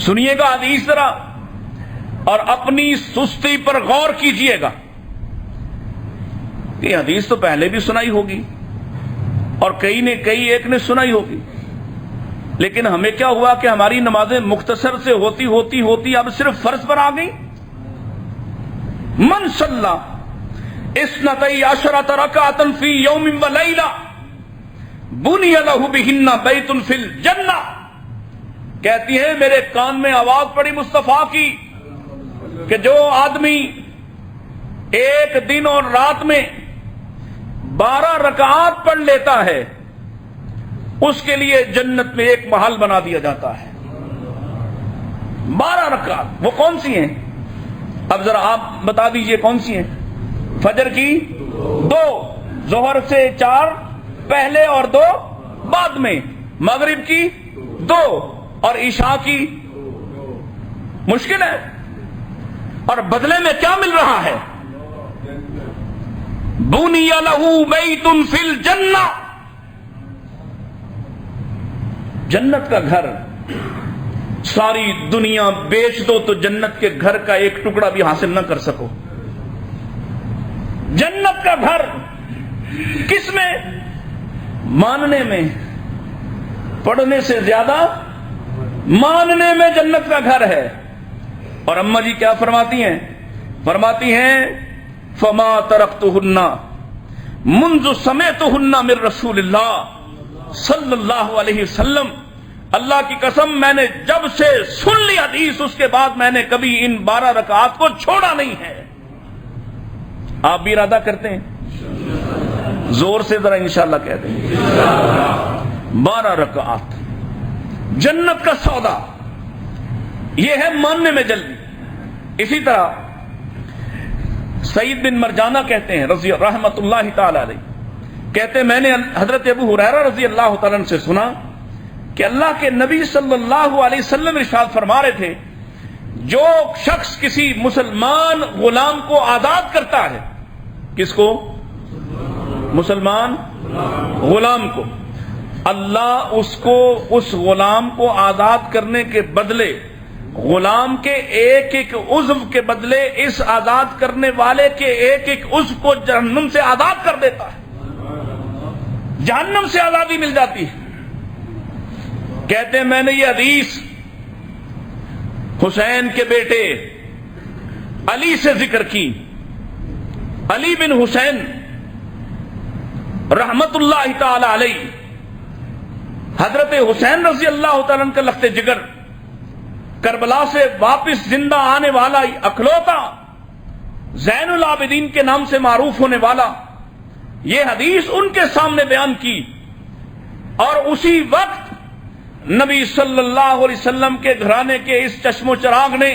سنیے گا حدیث ذرا اور اپنی سستی پر غور کیجئے گا۔ یہ حدیث تو پہلے بھی سنائی ہوگی اور کئی ایک نے سنائی ہوگی، لیکن ہمیں کیا ہوا کہ ہماری نمازیں مختصر سے ہوتی ہوتی ہوتی اب صرف فرض پر آ گئی۔ من صلی اثنتئی عشرۃ رکعۃ فی یوم و لیلہ بنی لہ بہن بیت فی الجنہ، کہتی ہے میرے کان میں آواز پڑی مصطفیٰ کی کہ جو آدمی ایک دن اور رات میں 12 رکعات پڑھ لیتا ہے اس کے لیے جنت میں ایک محل بنا دیا جاتا ہے۔ 12 رکعات وہ کون سی ہیں؟ اب ذرا آپ بتا دیجئے کون سی ہیں؟ فجر کی 2، ظہر سے 4 پہلے اور 2 بعد میں، مغرب کی 2 اور عشاء کی۔ مشکل ہے، اور بدلے میں کیا مل رہا ہے؟ بنی لہ بیت فی الجنہ، جنت کا گھر۔ ساری دنیا بیچ دو تو جنت کے گھر کا ایک ٹکڑا بھی حاصل نہ کر سکو۔ جنت کا گھر کس میں؟ ماننے میں، پڑھنے سے زیادہ ماننے میں جنت کا گھر ہے۔ اور اماں جی کیا فرماتی ہیں؟ فرماتی ہیں فما ترکتہن منذ سمعتہن من رسول اللہ صلی اللہ علیہ وسلم، اللہ کی قسم میں نے جب سے سن لی حدیث اس کے بعد میں نے کبھی ان 12 رکعات کو چھوڑا نہیں ہے۔ آپ بھی ارادہ کرتے ہیں؟ زور سے ذرا انشاءاللہ کہہ دیں۔ 12 رکعات جنت کا سودا، یہ ہے ماننے میں جلدی۔ اسی طرح سعید بن مرجانہ کہتے ہیں رضی رحمت اللہ تعالی علیہ، کہتے ہیں میں نے حضرت ابو ہریرہ رضی اللہ تعالی عنہ سے سنا کہ اللہ کے نبی صلی اللہ علیہ وسلم ارشاد فرما رہے تھے جو شخص کسی مسلمان غلام کو آزاد کرتا ہے، کس کو؟ مسلمان غلام کو، اللہ اس غلام کو آزاد کرنے کے بدلے غلام کے ایک ایک عضو کے بدلے اس آزاد کرنے والے کے ایک ایک عضو کو جہنم سے آزاد کر دیتا ہے، جہنم سے آزادی مل جاتی ہے۔ کہتے ہیں میں نے یہ حدیث حسین کے بیٹے علی سے ذکر کی، علی بن حسین رحمت اللہ تعالی علیہ، حضرت حسین رضی اللہ تعالیٰ عنہ کا لخت جگر، کربلا سے واپس زندہ آنے والا اکلوتا زین العابدین کے نام سے معروف ہونے والا، یہ حدیث ان کے سامنے بیان کی، اور اسی وقت نبی صلی اللہ علیہ وسلم کے گھرانے کے اس چشم و چراغ نے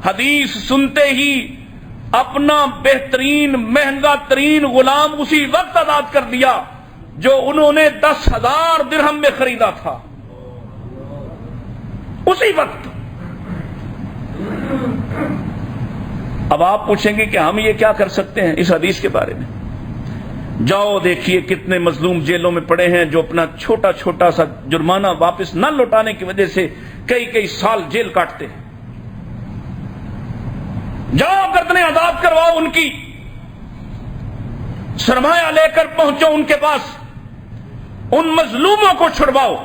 حدیث سنتے ہی اپنا بہترین مہنگا ترین غلام اسی وقت آزاد کر دیا جو انہوں نے 10,000 درہم میں خریدا تھا، اسی وقت۔ اب آپ پوچھیں گے کہ ہم یہ کیا کر سکتے ہیں اس حدیث کے بارے میں؟ جاؤ دیکھیے کتنے مظلوم جیلوں میں پڑے ہیں جو اپنا چھوٹا چھوٹا سا جرمانہ واپس نہ لوٹانے کی وجہ سے کئی سال جیل کاٹتے ہیں۔ جاؤ گردنیں آزاد کرواؤ ان کی، سرمایہ لے کر پہنچو ان کے پاس، ان مظلوموں کو چھڑواؤ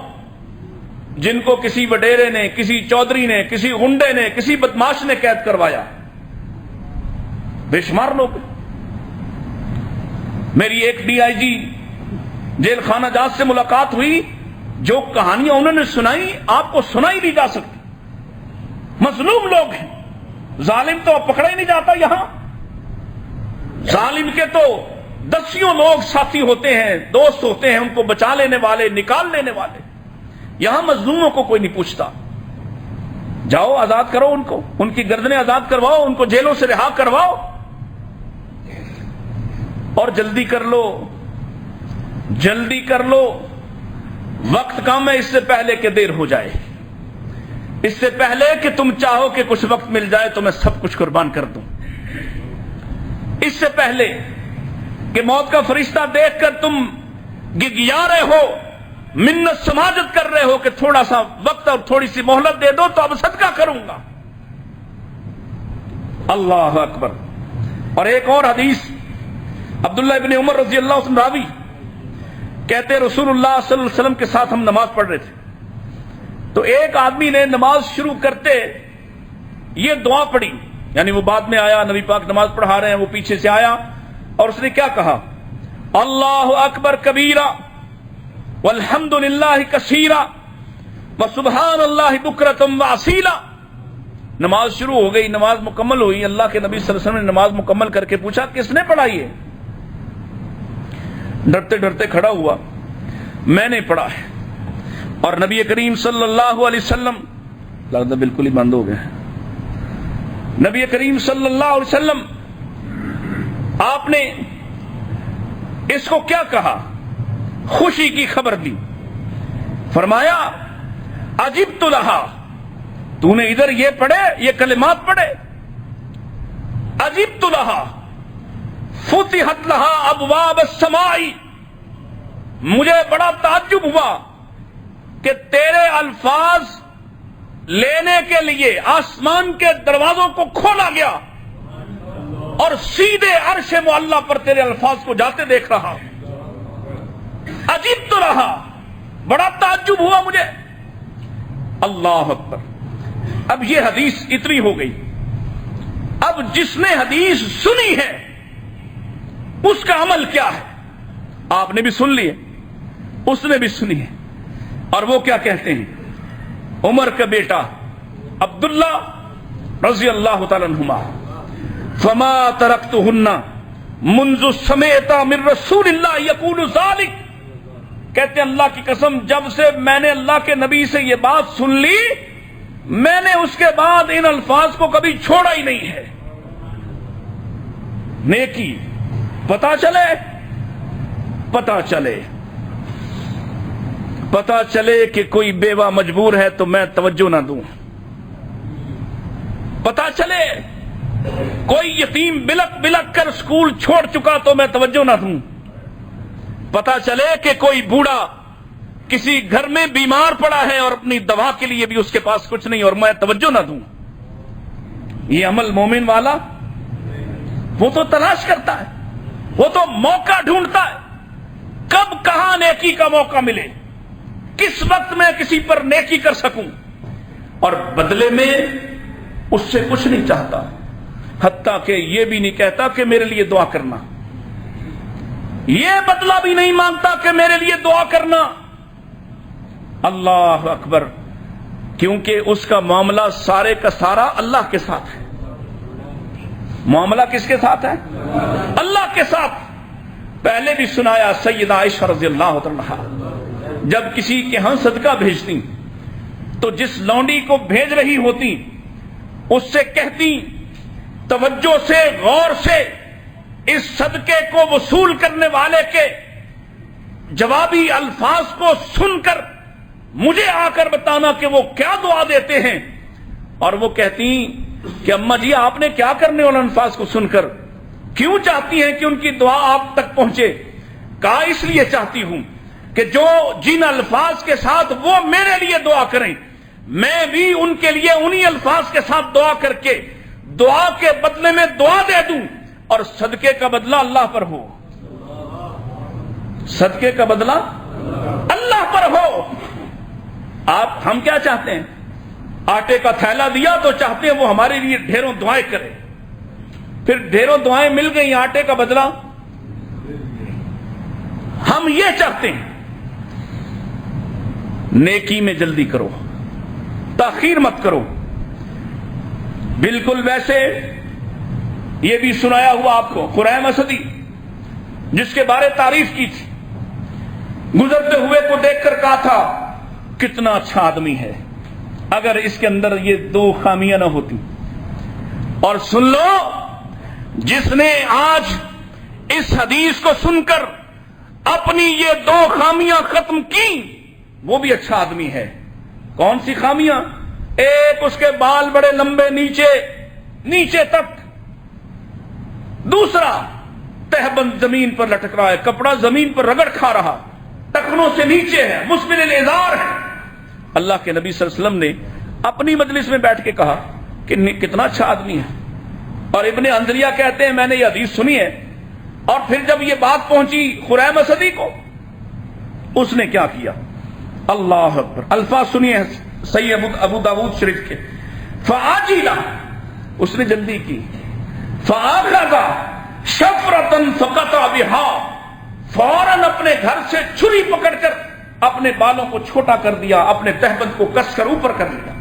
جن کو کسی وڈیرے نے، کسی چودھری نے، کسی غنڈے نے، کسی بدماش نے قید کروایا، بے شمار لوگ۔ میری ایک ڈی آئی جی جیل خانہ جات سے ملاقات ہوئی، جو کہانیاں انہوں نے سنائی آپ کو سنائی نہیں جا سکتی۔ مظلوم لوگ ہیں. ظالم تو پکڑا ہی نہیں جاتا. یہاں ظالم کے تو دسیوں لوگ ساتھی ہوتے ہیں, دوست ہوتے ہیں, ان کو بچا لینے والے, نکال لینے والے. یہاں مظلوموں کو کوئی نہیں پوچھتا. جاؤ آزاد کرو ان کو, ان کی گردنیں آزاد کرواؤ, ان کو جیلوں سے رہا کرواؤ, اور جلدی کر لو, جلدی کر لو. وقت کم ہے, اس سے پہلے کہ دیر ہو جائے, اس سے پہلے کہ تم چاہو کہ کچھ وقت مل جائے تو میں سب کچھ قربان کر دوں. اس سے پہلے کہ موت کا فرشتہ دیکھ کر تم گگیا رہے ہو, منت سماجت کر رہے ہو کہ تھوڑا سا وقت اور تھوڑی سی مہلت دے دو تو اب صدقہ کروں گا. اللہ اکبر. اور ایک اور حدیث, عبداللہ ابن عمر رضی اللہ عنہ راوی کہتے رسول اللہ صلی اللہ علیہ وسلم کے ساتھ ہم نماز پڑھ رہے تھے, تو ایک آدمی نے نماز شروع کرتے یہ دعا پڑھی, یعنی وہ بعد میں آیا, نبی پاک نماز پڑھا رہے ہیں, وہ پیچھے سے آیا اور اس نے کیا کہا, اللہ اکبر کبیرہ والحمد للہ کثیرہ وسبحان اللہ بکرۃ واصیلا. نماز شروع ہو گئی, نماز مکمل ہوئی. اللہ کے نبی صلی اللہ علیہ وسلم نے نماز مکمل کر کے پوچھا کس نے پڑھائی ہے؟ ڈرتے ڈرتے کھڑا ہوا, میں نے پڑھا ہے. اور نبی کریم صلی اللہ علیہ وسلم, لگتا بالکل ہی بند ہو گئے, نبی کریم صلی اللہ علیہ وسلم آپ نے اس کو کیا کہا, خوشی کی خبر دی. فرمایا عجبت لہا, تو نے ادھر یہ پڑھے, یہ کلمات پڑھے, عجبت لہا فتحت لہا ابواب السماء, مجھے بڑا تعجب ہوا کہ تیرے الفاظ لینے کے لیے آسمان کے دروازوں کو کھولا گیا اور سیدھے عرش معلی پر تیرے الفاظ کو جاتے دیکھ رہا. عجیب تو رہا, بڑا تعجب ہوا مجھے. اللہ اکبر. اب یہ حدیث اتنی ہو گئی. اب جس نے حدیث سنی ہے اس کا عمل کیا ہے؟ آپ نے بھی سن لی ہے, اس نے بھی سنی ہے, اور وہ کیا کہتے ہیں, عمر کا بیٹا عبداللہ رضی اللہ تعالی عنہما, فما ترکتہن منذ سمعت من رسول اللہ یقول ذلک, کہتے اللہ کی قسم جب سے میں نے اللہ کے نبی سے یہ بات سن لی, میں نے اس کے بعد ان الفاظ کو کبھی چھوڑا ہی نہیں ہے. نیکی پتا چلے, پتا چلے, پتا چلے کہ کوئی بیوہ مجبور ہے تو میں توجہ نہ دوں, پتا چلے کوئی یتیم بلک بلک کر اسکول چھوڑ چکا تو میں توجہ نہ دوں, پتا چلے کہ کوئی بوڑھا کسی گھر میں بیمار پڑا ہے اور اپنی دوا کے لیے بھی اس کے پاس کچھ نہیں اور میں توجہ نہ دوں. یہ عمل مومن والا, وہ تو تلاش کرتا ہے, وہ تو موقع ڈھونڈتا ہے کب کہاں نیکی کا موقع ملے, کس وقت میں کسی پر نیکی کر سکوں, اور بدلے میں اس سے کچھ نہیں چاہتا, حتیٰ کہ یہ بھی نہیں کہتا کہ میرے لیے دعا کرنا, یہ بدلہ بھی نہیں مانگتا کہ میرے لیے دعا کرنا. اللہ اکبر. کیونکہ اس کا معاملہ سارے کا سارا اللہ کے ساتھ ہے. معاملہ کس کے ساتھ ہے؟ اللہ کے ساتھ. پہلے بھی سنایا سیدہ عائشہ رضی اللہ عنہا جب کسی کے ہاں صدقہ بھیجتی تو جس لونڈی کو بھیج رہی ہوتی اس سے کہتی توجہ سے, غور سے اس صدقے کو وصول کرنے والے کے جوابی الفاظ کو سن کر مجھے آ کر بتانا کہ وہ کیا دعا دیتے ہیں. اور وہ کہتی کہ اماں جی آپ نے کیا کرنے والے الفاظ کو سن کر کیوں چاہتی ہیں کہ ان کی دعا آپ تک پہنچے؟ کہا اس لیے چاہتی ہوں کہ جو جن الفاظ کے ساتھ وہ میرے لیے دعا کریں میں بھی ان کے لیے انہی الفاظ کے ساتھ دعا کر کے دعا کے بدلے میں دعا دے دوں اور صدقے کا بدلہ اللہ پر ہو. صدقے کا بدلہ اللہ پر ہو. آپ ہم کیا چاہتے ہیں؟ آٹے کا تھیلا دیا تو چاہتے ہیں وہ ہمارے لیے ڈھیروں دعائیں کرے, پھر ڈھیروں دعائیں مل گئی, آٹے کا بدلہ ہم یہ چاہتے ہیں. نیکی میں جلدی کرو, تاخیر مت کرو. بالکل ویسے یہ بھی سنایا ہوا آپ کو خریم اسدی، جس کے بارے تعریف کی تھی، گزرتے ہوئے کو دیکھ کر کہا تھا کتنا اچھا آدمی ہے، اگر اس کے اندر یہ دو خامیاں نہ ہوتی۔ اور سن لو، جس نے آج اس حدیث کو سن کر اپنی یہ دو خامیاں ختم کی وہ بھی اچھا آدمی ہے۔ کون سی خامیاں؟ ایک، اس کے بال بڑے لمبے نیچے تک، دوسرا تہبند زمین پر لٹک رہا ہے، کپڑا زمین پر رگڑ کھا رہا، ٹخنوں سے نیچے ہے، مسبل الازار ہے۔ اللہ کے نبی صلی اللہ علیہ وسلم نے اپنی مجلس میں بیٹھ کے کہا کہ کتنا اچھا آدمی ہے۔ اور ابن انزلیہ کہتے ہیں میں نے یہ حدیث سنی ہے، اور پھر جب یہ بات پہنچی خریم اسدی کو، اس نے کیا کیا؟ اللہ اکبر، الفاظ سنیے صحیح ابو داؤد شریف کے، فعاجلا، اس نے جلدی کی، فآخذ شفرۃ فقطع بها، فوراً اپنے گھر سے چھری پکڑ کر اپنے بالوں کو چھوٹا کر دیا، اپنے تہبند کو کس کر اوپر کر لیا۔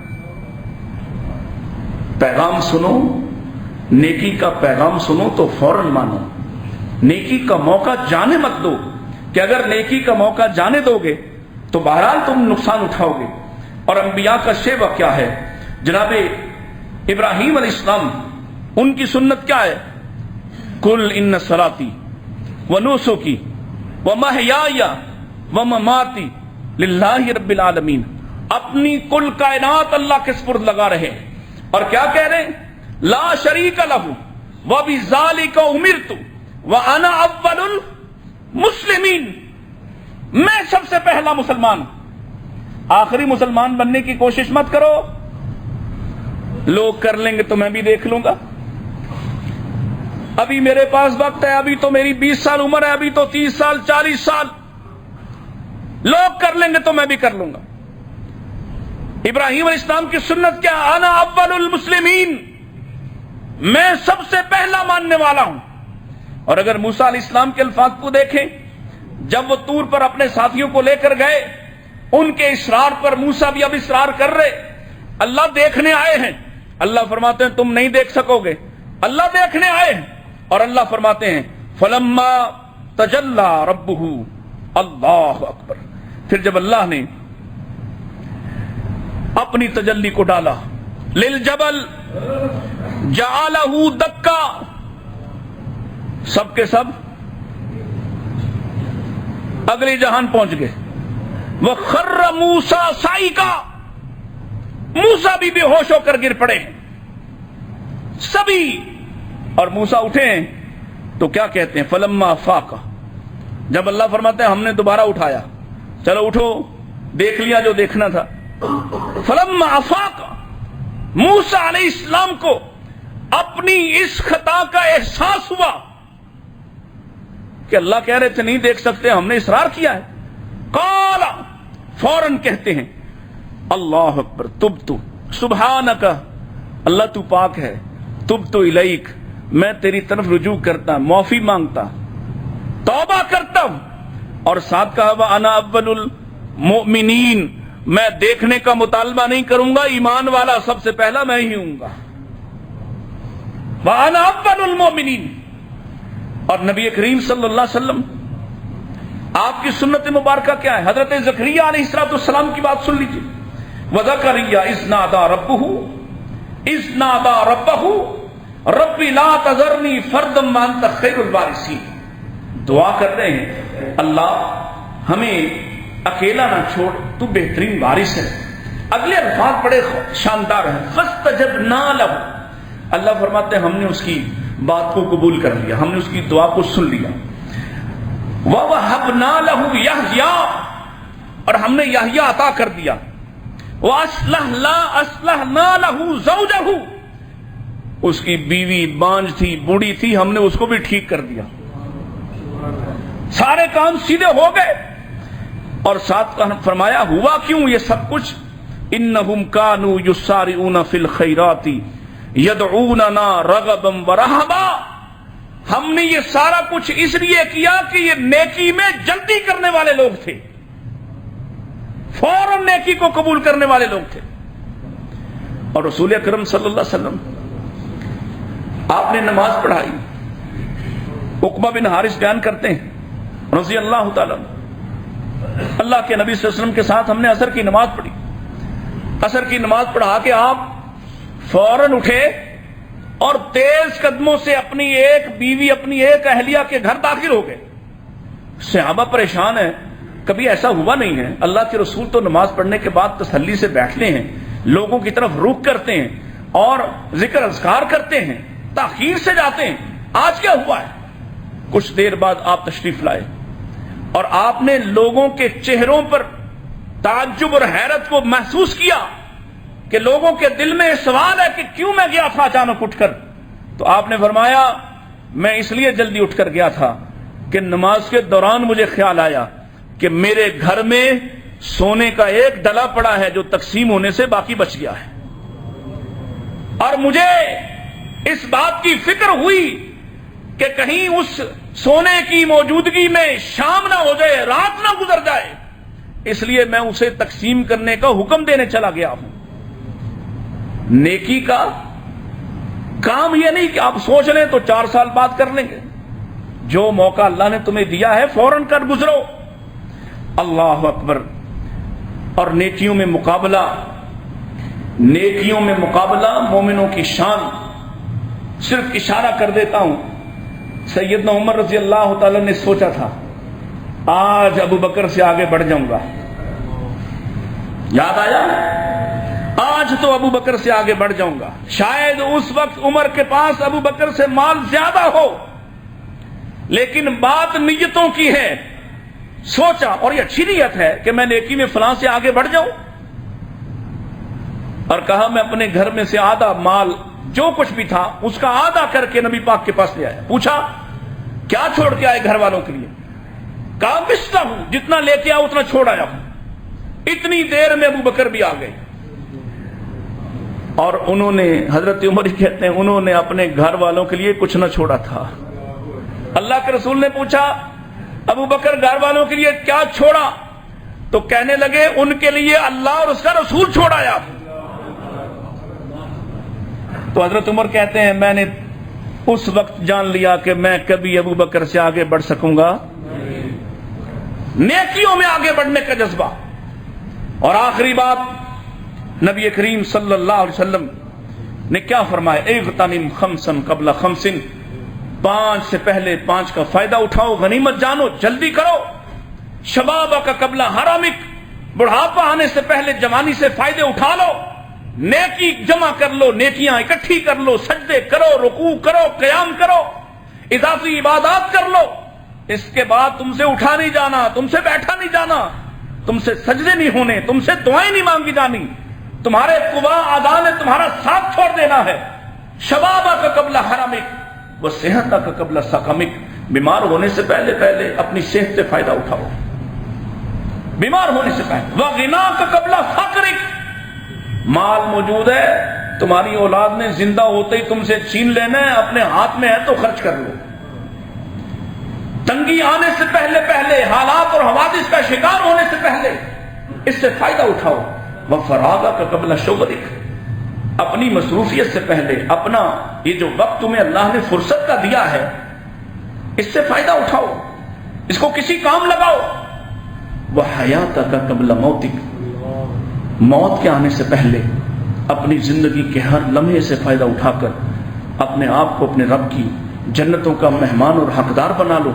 پیغام سنو، نیکی کا پیغام سنو تو فوراً مانو، نیکی کا موقع جانے مت دو، کہ اگر نیکی کا موقع جانے دو گے تو بہرحال تم نقصان اٹھاؤ گے۔ اور انبیاء کا شیوہ کیا ہے؟ جناب ابراہیم علیہ السلام، ان کی سنت کیا ہے؟ قل ان صلاتی ونسکی ومحیای ومماتی للہ رب العالمین، اپنی کل کائنات اللہ کے سپرد لگا رہے، اور کیا کہہ رہے ہیں؟ لا شریک لہ وبذالک امرت وانا اول المسلمین، میں سب سے پہلا مسلمان، آخری مسلمان بننے کی کوشش مت کرو، لوگ کر لیں گے تو میں بھی دیکھ لوں گا، ابھی میرے پاس وقت ہے، ابھی تو میری 20 سال عمر ہے، ابھی تو 30 سال 40 سال، لوگ کر لیں گے تو میں بھی کر لوں گا۔ ابراہیم علیہ السلام کی سنت کیا؟ انا اول المسلمین، میں سب سے پہلا ماننے والا ہوں۔ اور اگر موسیٰ علیہ السلام کے الفاظ کو دیکھیں، جب وہ طور پر اپنے ساتھیوں کو لے کر گئے، ان کے اصرار پر موسیٰ بھی اب اصرار کر رہے، اللہ دیکھنے آئے ہیں، اللہ فرماتے ہیں تم نہیں دیکھ سکو گے، اللہ دیکھنے آئے ہیں، اور اللہ فرماتے ہیں فلما تجلی ربہ، اللہ اکبر، پھر جب اللہ نے اپنی تجلی کو ڈالا، للجبل جعلہ دکا، سب کے سب اگلی جہان پہنچ گئے، وخر موسیٰ صعقا، موسیٰ بھی بے ہوش ہو کر گر پڑے سبھی، اور موسیٰ اٹھے ہیں تو کیا کہتے ہیں؟ فلما افاق، جب اللہ فرماتے ہیں ہم نے دوبارہ اٹھایا، چلو اٹھو، دیکھ لیا جو دیکھنا تھا، فلما افاق، موسیٰ علیہ السلام کو اپنی اس خطا کا احساس ہوا کہ اللہ کہہ رہے تھے نہیں دیکھ سکتے، ہم نے اصرار کیا ہے، قال، فوراً کہتے ہیں اللہ اکبر، تبت، سبحانک، اللہ تو پاک ہے، تبت الیک، میں تیری طرف رجوع کرتا، معافی مانگتا، توبہ کرتا ہوں، اور ساتھ کہا وَأَنَا أَوَّلُ الْمُؤْمِنِينَ، میں دیکھنے کا مطالبہ نہیں کروں گا، ایمان والا سب سے پہلا میں ہی ہوں گا، وَأَنَا أَوَّلُ الْمُؤْمِنِينَ۔ اور نبی کریم صلی اللہ علیہ وسلم، آپ کی سنت مبارکہ کیا ہے؟ حضرت زکریا علیہ السلام کی بات سن لیجیے، وَزَكَرِيَّا إِذْ نَادَىٰ رَبَّهُ رَبِّ لَا تَذَرْنِي فَرْدًا وَأَنْتَ خَيْرُ الْوَارِثِينَ، دعا کر رہے ہیں اللہ ہمیں اکیلا نہ چھوڑ، تو بہترین وارث ہے۔ اگلے الفاظ بڑے شاندار ہیں، فَاسْتَجَبْنَا لَهُ، اللہ فرماتے ہیں ہم نے اس کی بات کو قبول کر لیا، ہم نے اس کی دعا کو سن لیا، وَوَهَبْنَا لَهُ يَحْيَىٰ، اور ہم نے یحییٰ عطا کر دیا، وَأَصْلَحْنَا لَهُ زَوْجَهُ، اس کی بیوی بانجھ تھی، بوڑھی تھی، ہم نے اس کو بھی ٹھیک کر دیا، سارے کام سیدھے ہو گئے۔ اور ساتھ فرمایا ہوا کیوں یہ سب کچھ؟ انہم کانوا یسارعون فی الخیرات یدعوننا رغبا ورہبا، ہم نے یہ سارا کچھ اس لیے کیا کہ یہ نیکی میں جلدی کرنے والے لوگ تھے، فوراً نیکی کو قبول کرنے والے لوگ تھے۔ اور رسول اکرم صلی اللہ علیہ وسلم آپ نے نماز پڑھائی. عقبہ بن حارث بیان کرتے ہیں رضی اللہ تعالیٰ اللہ کے نبی صلی اللہ علیہ وسلم کے ساتھ ہم نے عصر کی نماز پڑھی. عصر کی نماز پڑھا کے آپ فوراً اٹھے اور تیز قدموں سے اپنی ایک بیوی اپنی ایک اہلیہ کے گھر داخل ہو گئے. صحابہ پریشان ہیں, کبھی ایسا ہوا نہیں ہے. اللہ کے رسول تو نماز پڑھنے کے بعد تسلی سے بیٹھتے ہیں, لوگوں کی طرف رخ کرتے ہیں اور ذکر اذکار کرتے ہیں, تاخیر سے جاتے ہیں. آج کیا ہوا ہے؟ کچھ دیر بعد آپ تشریف لائے اور آپ نے لوگوں کے چہروں پر تعجب اور حیرت کو محسوس کیا کہ لوگوں کے دل میں سوال ہے کہ کیوں میں گیا تھا اچانک اٹھ کر. تو آپ نے فرمایا میں اس لیے جلدی اٹھ کر گیا تھا کہ نماز کے دوران مجھے خیال آیا کہ میرے گھر میں سونے کا ایک ڈلا پڑا ہے جو تقسیم ہونے سے باقی بچ گیا ہے, اور مجھے اس بات کی فکر ہوئی کہ کہیں اس سونے کی موجودگی میں شام نہ ہو جائے, رات نہ گزر جائے, اس لیے میں اسے تقسیم کرنے کا حکم دینے چلا گیا ہوں. نیکی کا کام یہ نہیں کہ آپ سوچ لیں تو 4 سال بعد کر لیں گے. جو موقع اللہ نے تمہیں دیا ہے فوراً کر گزرو. اللہ اکبر. اور نیکیوں میں مقابلہ, نیکیوں میں مقابلہ مومنوں کی شان. صرف اشارہ کر دیتا ہوں, سیدنا عمر رضی اللہ تعالی نے سوچا تھا آج ابو بکر سے آگے بڑھ جاؤں گا. یاد آیا, آج تو ابو بکر سے آگے بڑھ جاؤں گا. شاید اس وقت عمر کے پاس ابو بکر سے مال زیادہ ہو, لیکن بات نیتوں کی ہے. سوچا, اور یہ اچھی نیت ہے کہ میں نیکی میں فلاں سے آگے بڑھ جاؤں, اور کہا میں اپنے گھر میں سے آدھا مال جو کچھ بھی تھا اس کا آدھا کر کے نبی پاک کے پاس لے آیا. پوچھا کیا چھوڑ کے آئے گھر والوں کے لیے؟ کہا بستا ہوں, جتنا لے کے آیا اتنا چھوڑ آیا ہوں. اتنی دیر میں ابو بکر بھی آ گئے, اور انہوں نے, حضرت عمر ہی کہتے ہیں, انہوں نے اپنے گھر والوں کے لیے کچھ نہ چھوڑا تھا. اللہ کے رسول نے پوچھا ابو بکر گھر والوں کے لیے کیا چھوڑا؟ تو کہنے لگے ان کے لیے اللہ اور اس کا رسول چھوڑایا. تو حضرت عمر کہتے ہیں میں نے اس وقت جان لیا کہ میں کبھی ابو بکر سے آگے بڑھ سکوں گا. نیکیوں میں آگے بڑھنے کا جذبہ. اور آخری بات, نبی کریم صلی اللہ علیہ وسلم نے کیا فرمایا؟ اغتنم خمسن قبل خمسن, 5 سے پہلے 5 کا فائدہ اٹھاؤ, غنیمت جانو, جلدی کرو. شبابہ کا قبل حرامک, بڑھاپا آنے سے پہلے جوانی سے فائدے اٹھا لو. نیکی جمع کر لو, نیکیاں اکٹھی کر لو, سجدے کرو, رکوع کرو, قیام کرو, اضافی عبادات کر لو. اس کے بعد تم سے اٹھا نہیں جانا, تم سے بیٹھا نہیں جانا, تم سے سجدے نہیں ہونے, تم سے دعائیں نہیں مانگی جانی, تمہارے قوا اعضاء نے تمہارا ساتھ چھوڑ دینا ہے. شبابہ کا قبل حرامک و صحت کا قبل سقمک, بیمار ہونے سے پہلے پہلے اپنی صحت سے فائدہ اٹھاؤ, بیمار ہونے سے پہلے. وغنا کا قبل فقرک, مال موجود ہے, تمہاری اولاد نے زندہ ہوتے ہی تم سے چھین لینا ہے, اپنے ہاتھ میں ہے تو خرچ کر لو. تنگی آنے سے پہلے پہلے, حالات اور حوادث کا شکار ہونے سے پہلے اس سے فائدہ اٹھاؤ. وفراغا کا قبل شغلک, اپنی مصروفیت سے پہلے اپنا یہ جو وقت تمہیں اللہ نے فرصت کا دیا ہے اس سے فائدہ اٹھاؤ, اس کو کسی کام لگاؤ. وحیات کا قبل موتک, موت کے آنے سے پہلے اپنی زندگی کے ہر لمحے سے فائدہ اٹھا کر اپنے آپ کو اپنے رب کی جنتوں کا مہمان اور حقدار بنا لو,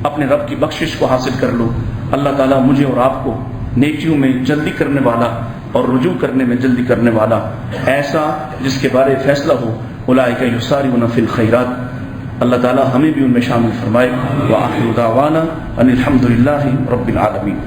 اپنے رب کی بخشش کو حاصل کر لو. اللہ تعالیٰ مجھے اور آپ کو نیکیوں میں جلدی کرنے والا اور رجوع کرنے میں جلدی کرنے والا, ایسا جس کے بارے فیصلہ ہو اولئک یسارعون فی الخیرات, اللہ تعالیٰ ہمیں بھی ان میں شامل فرمائے. وآخر دعوانا ان الحمد للہ رب العالمین.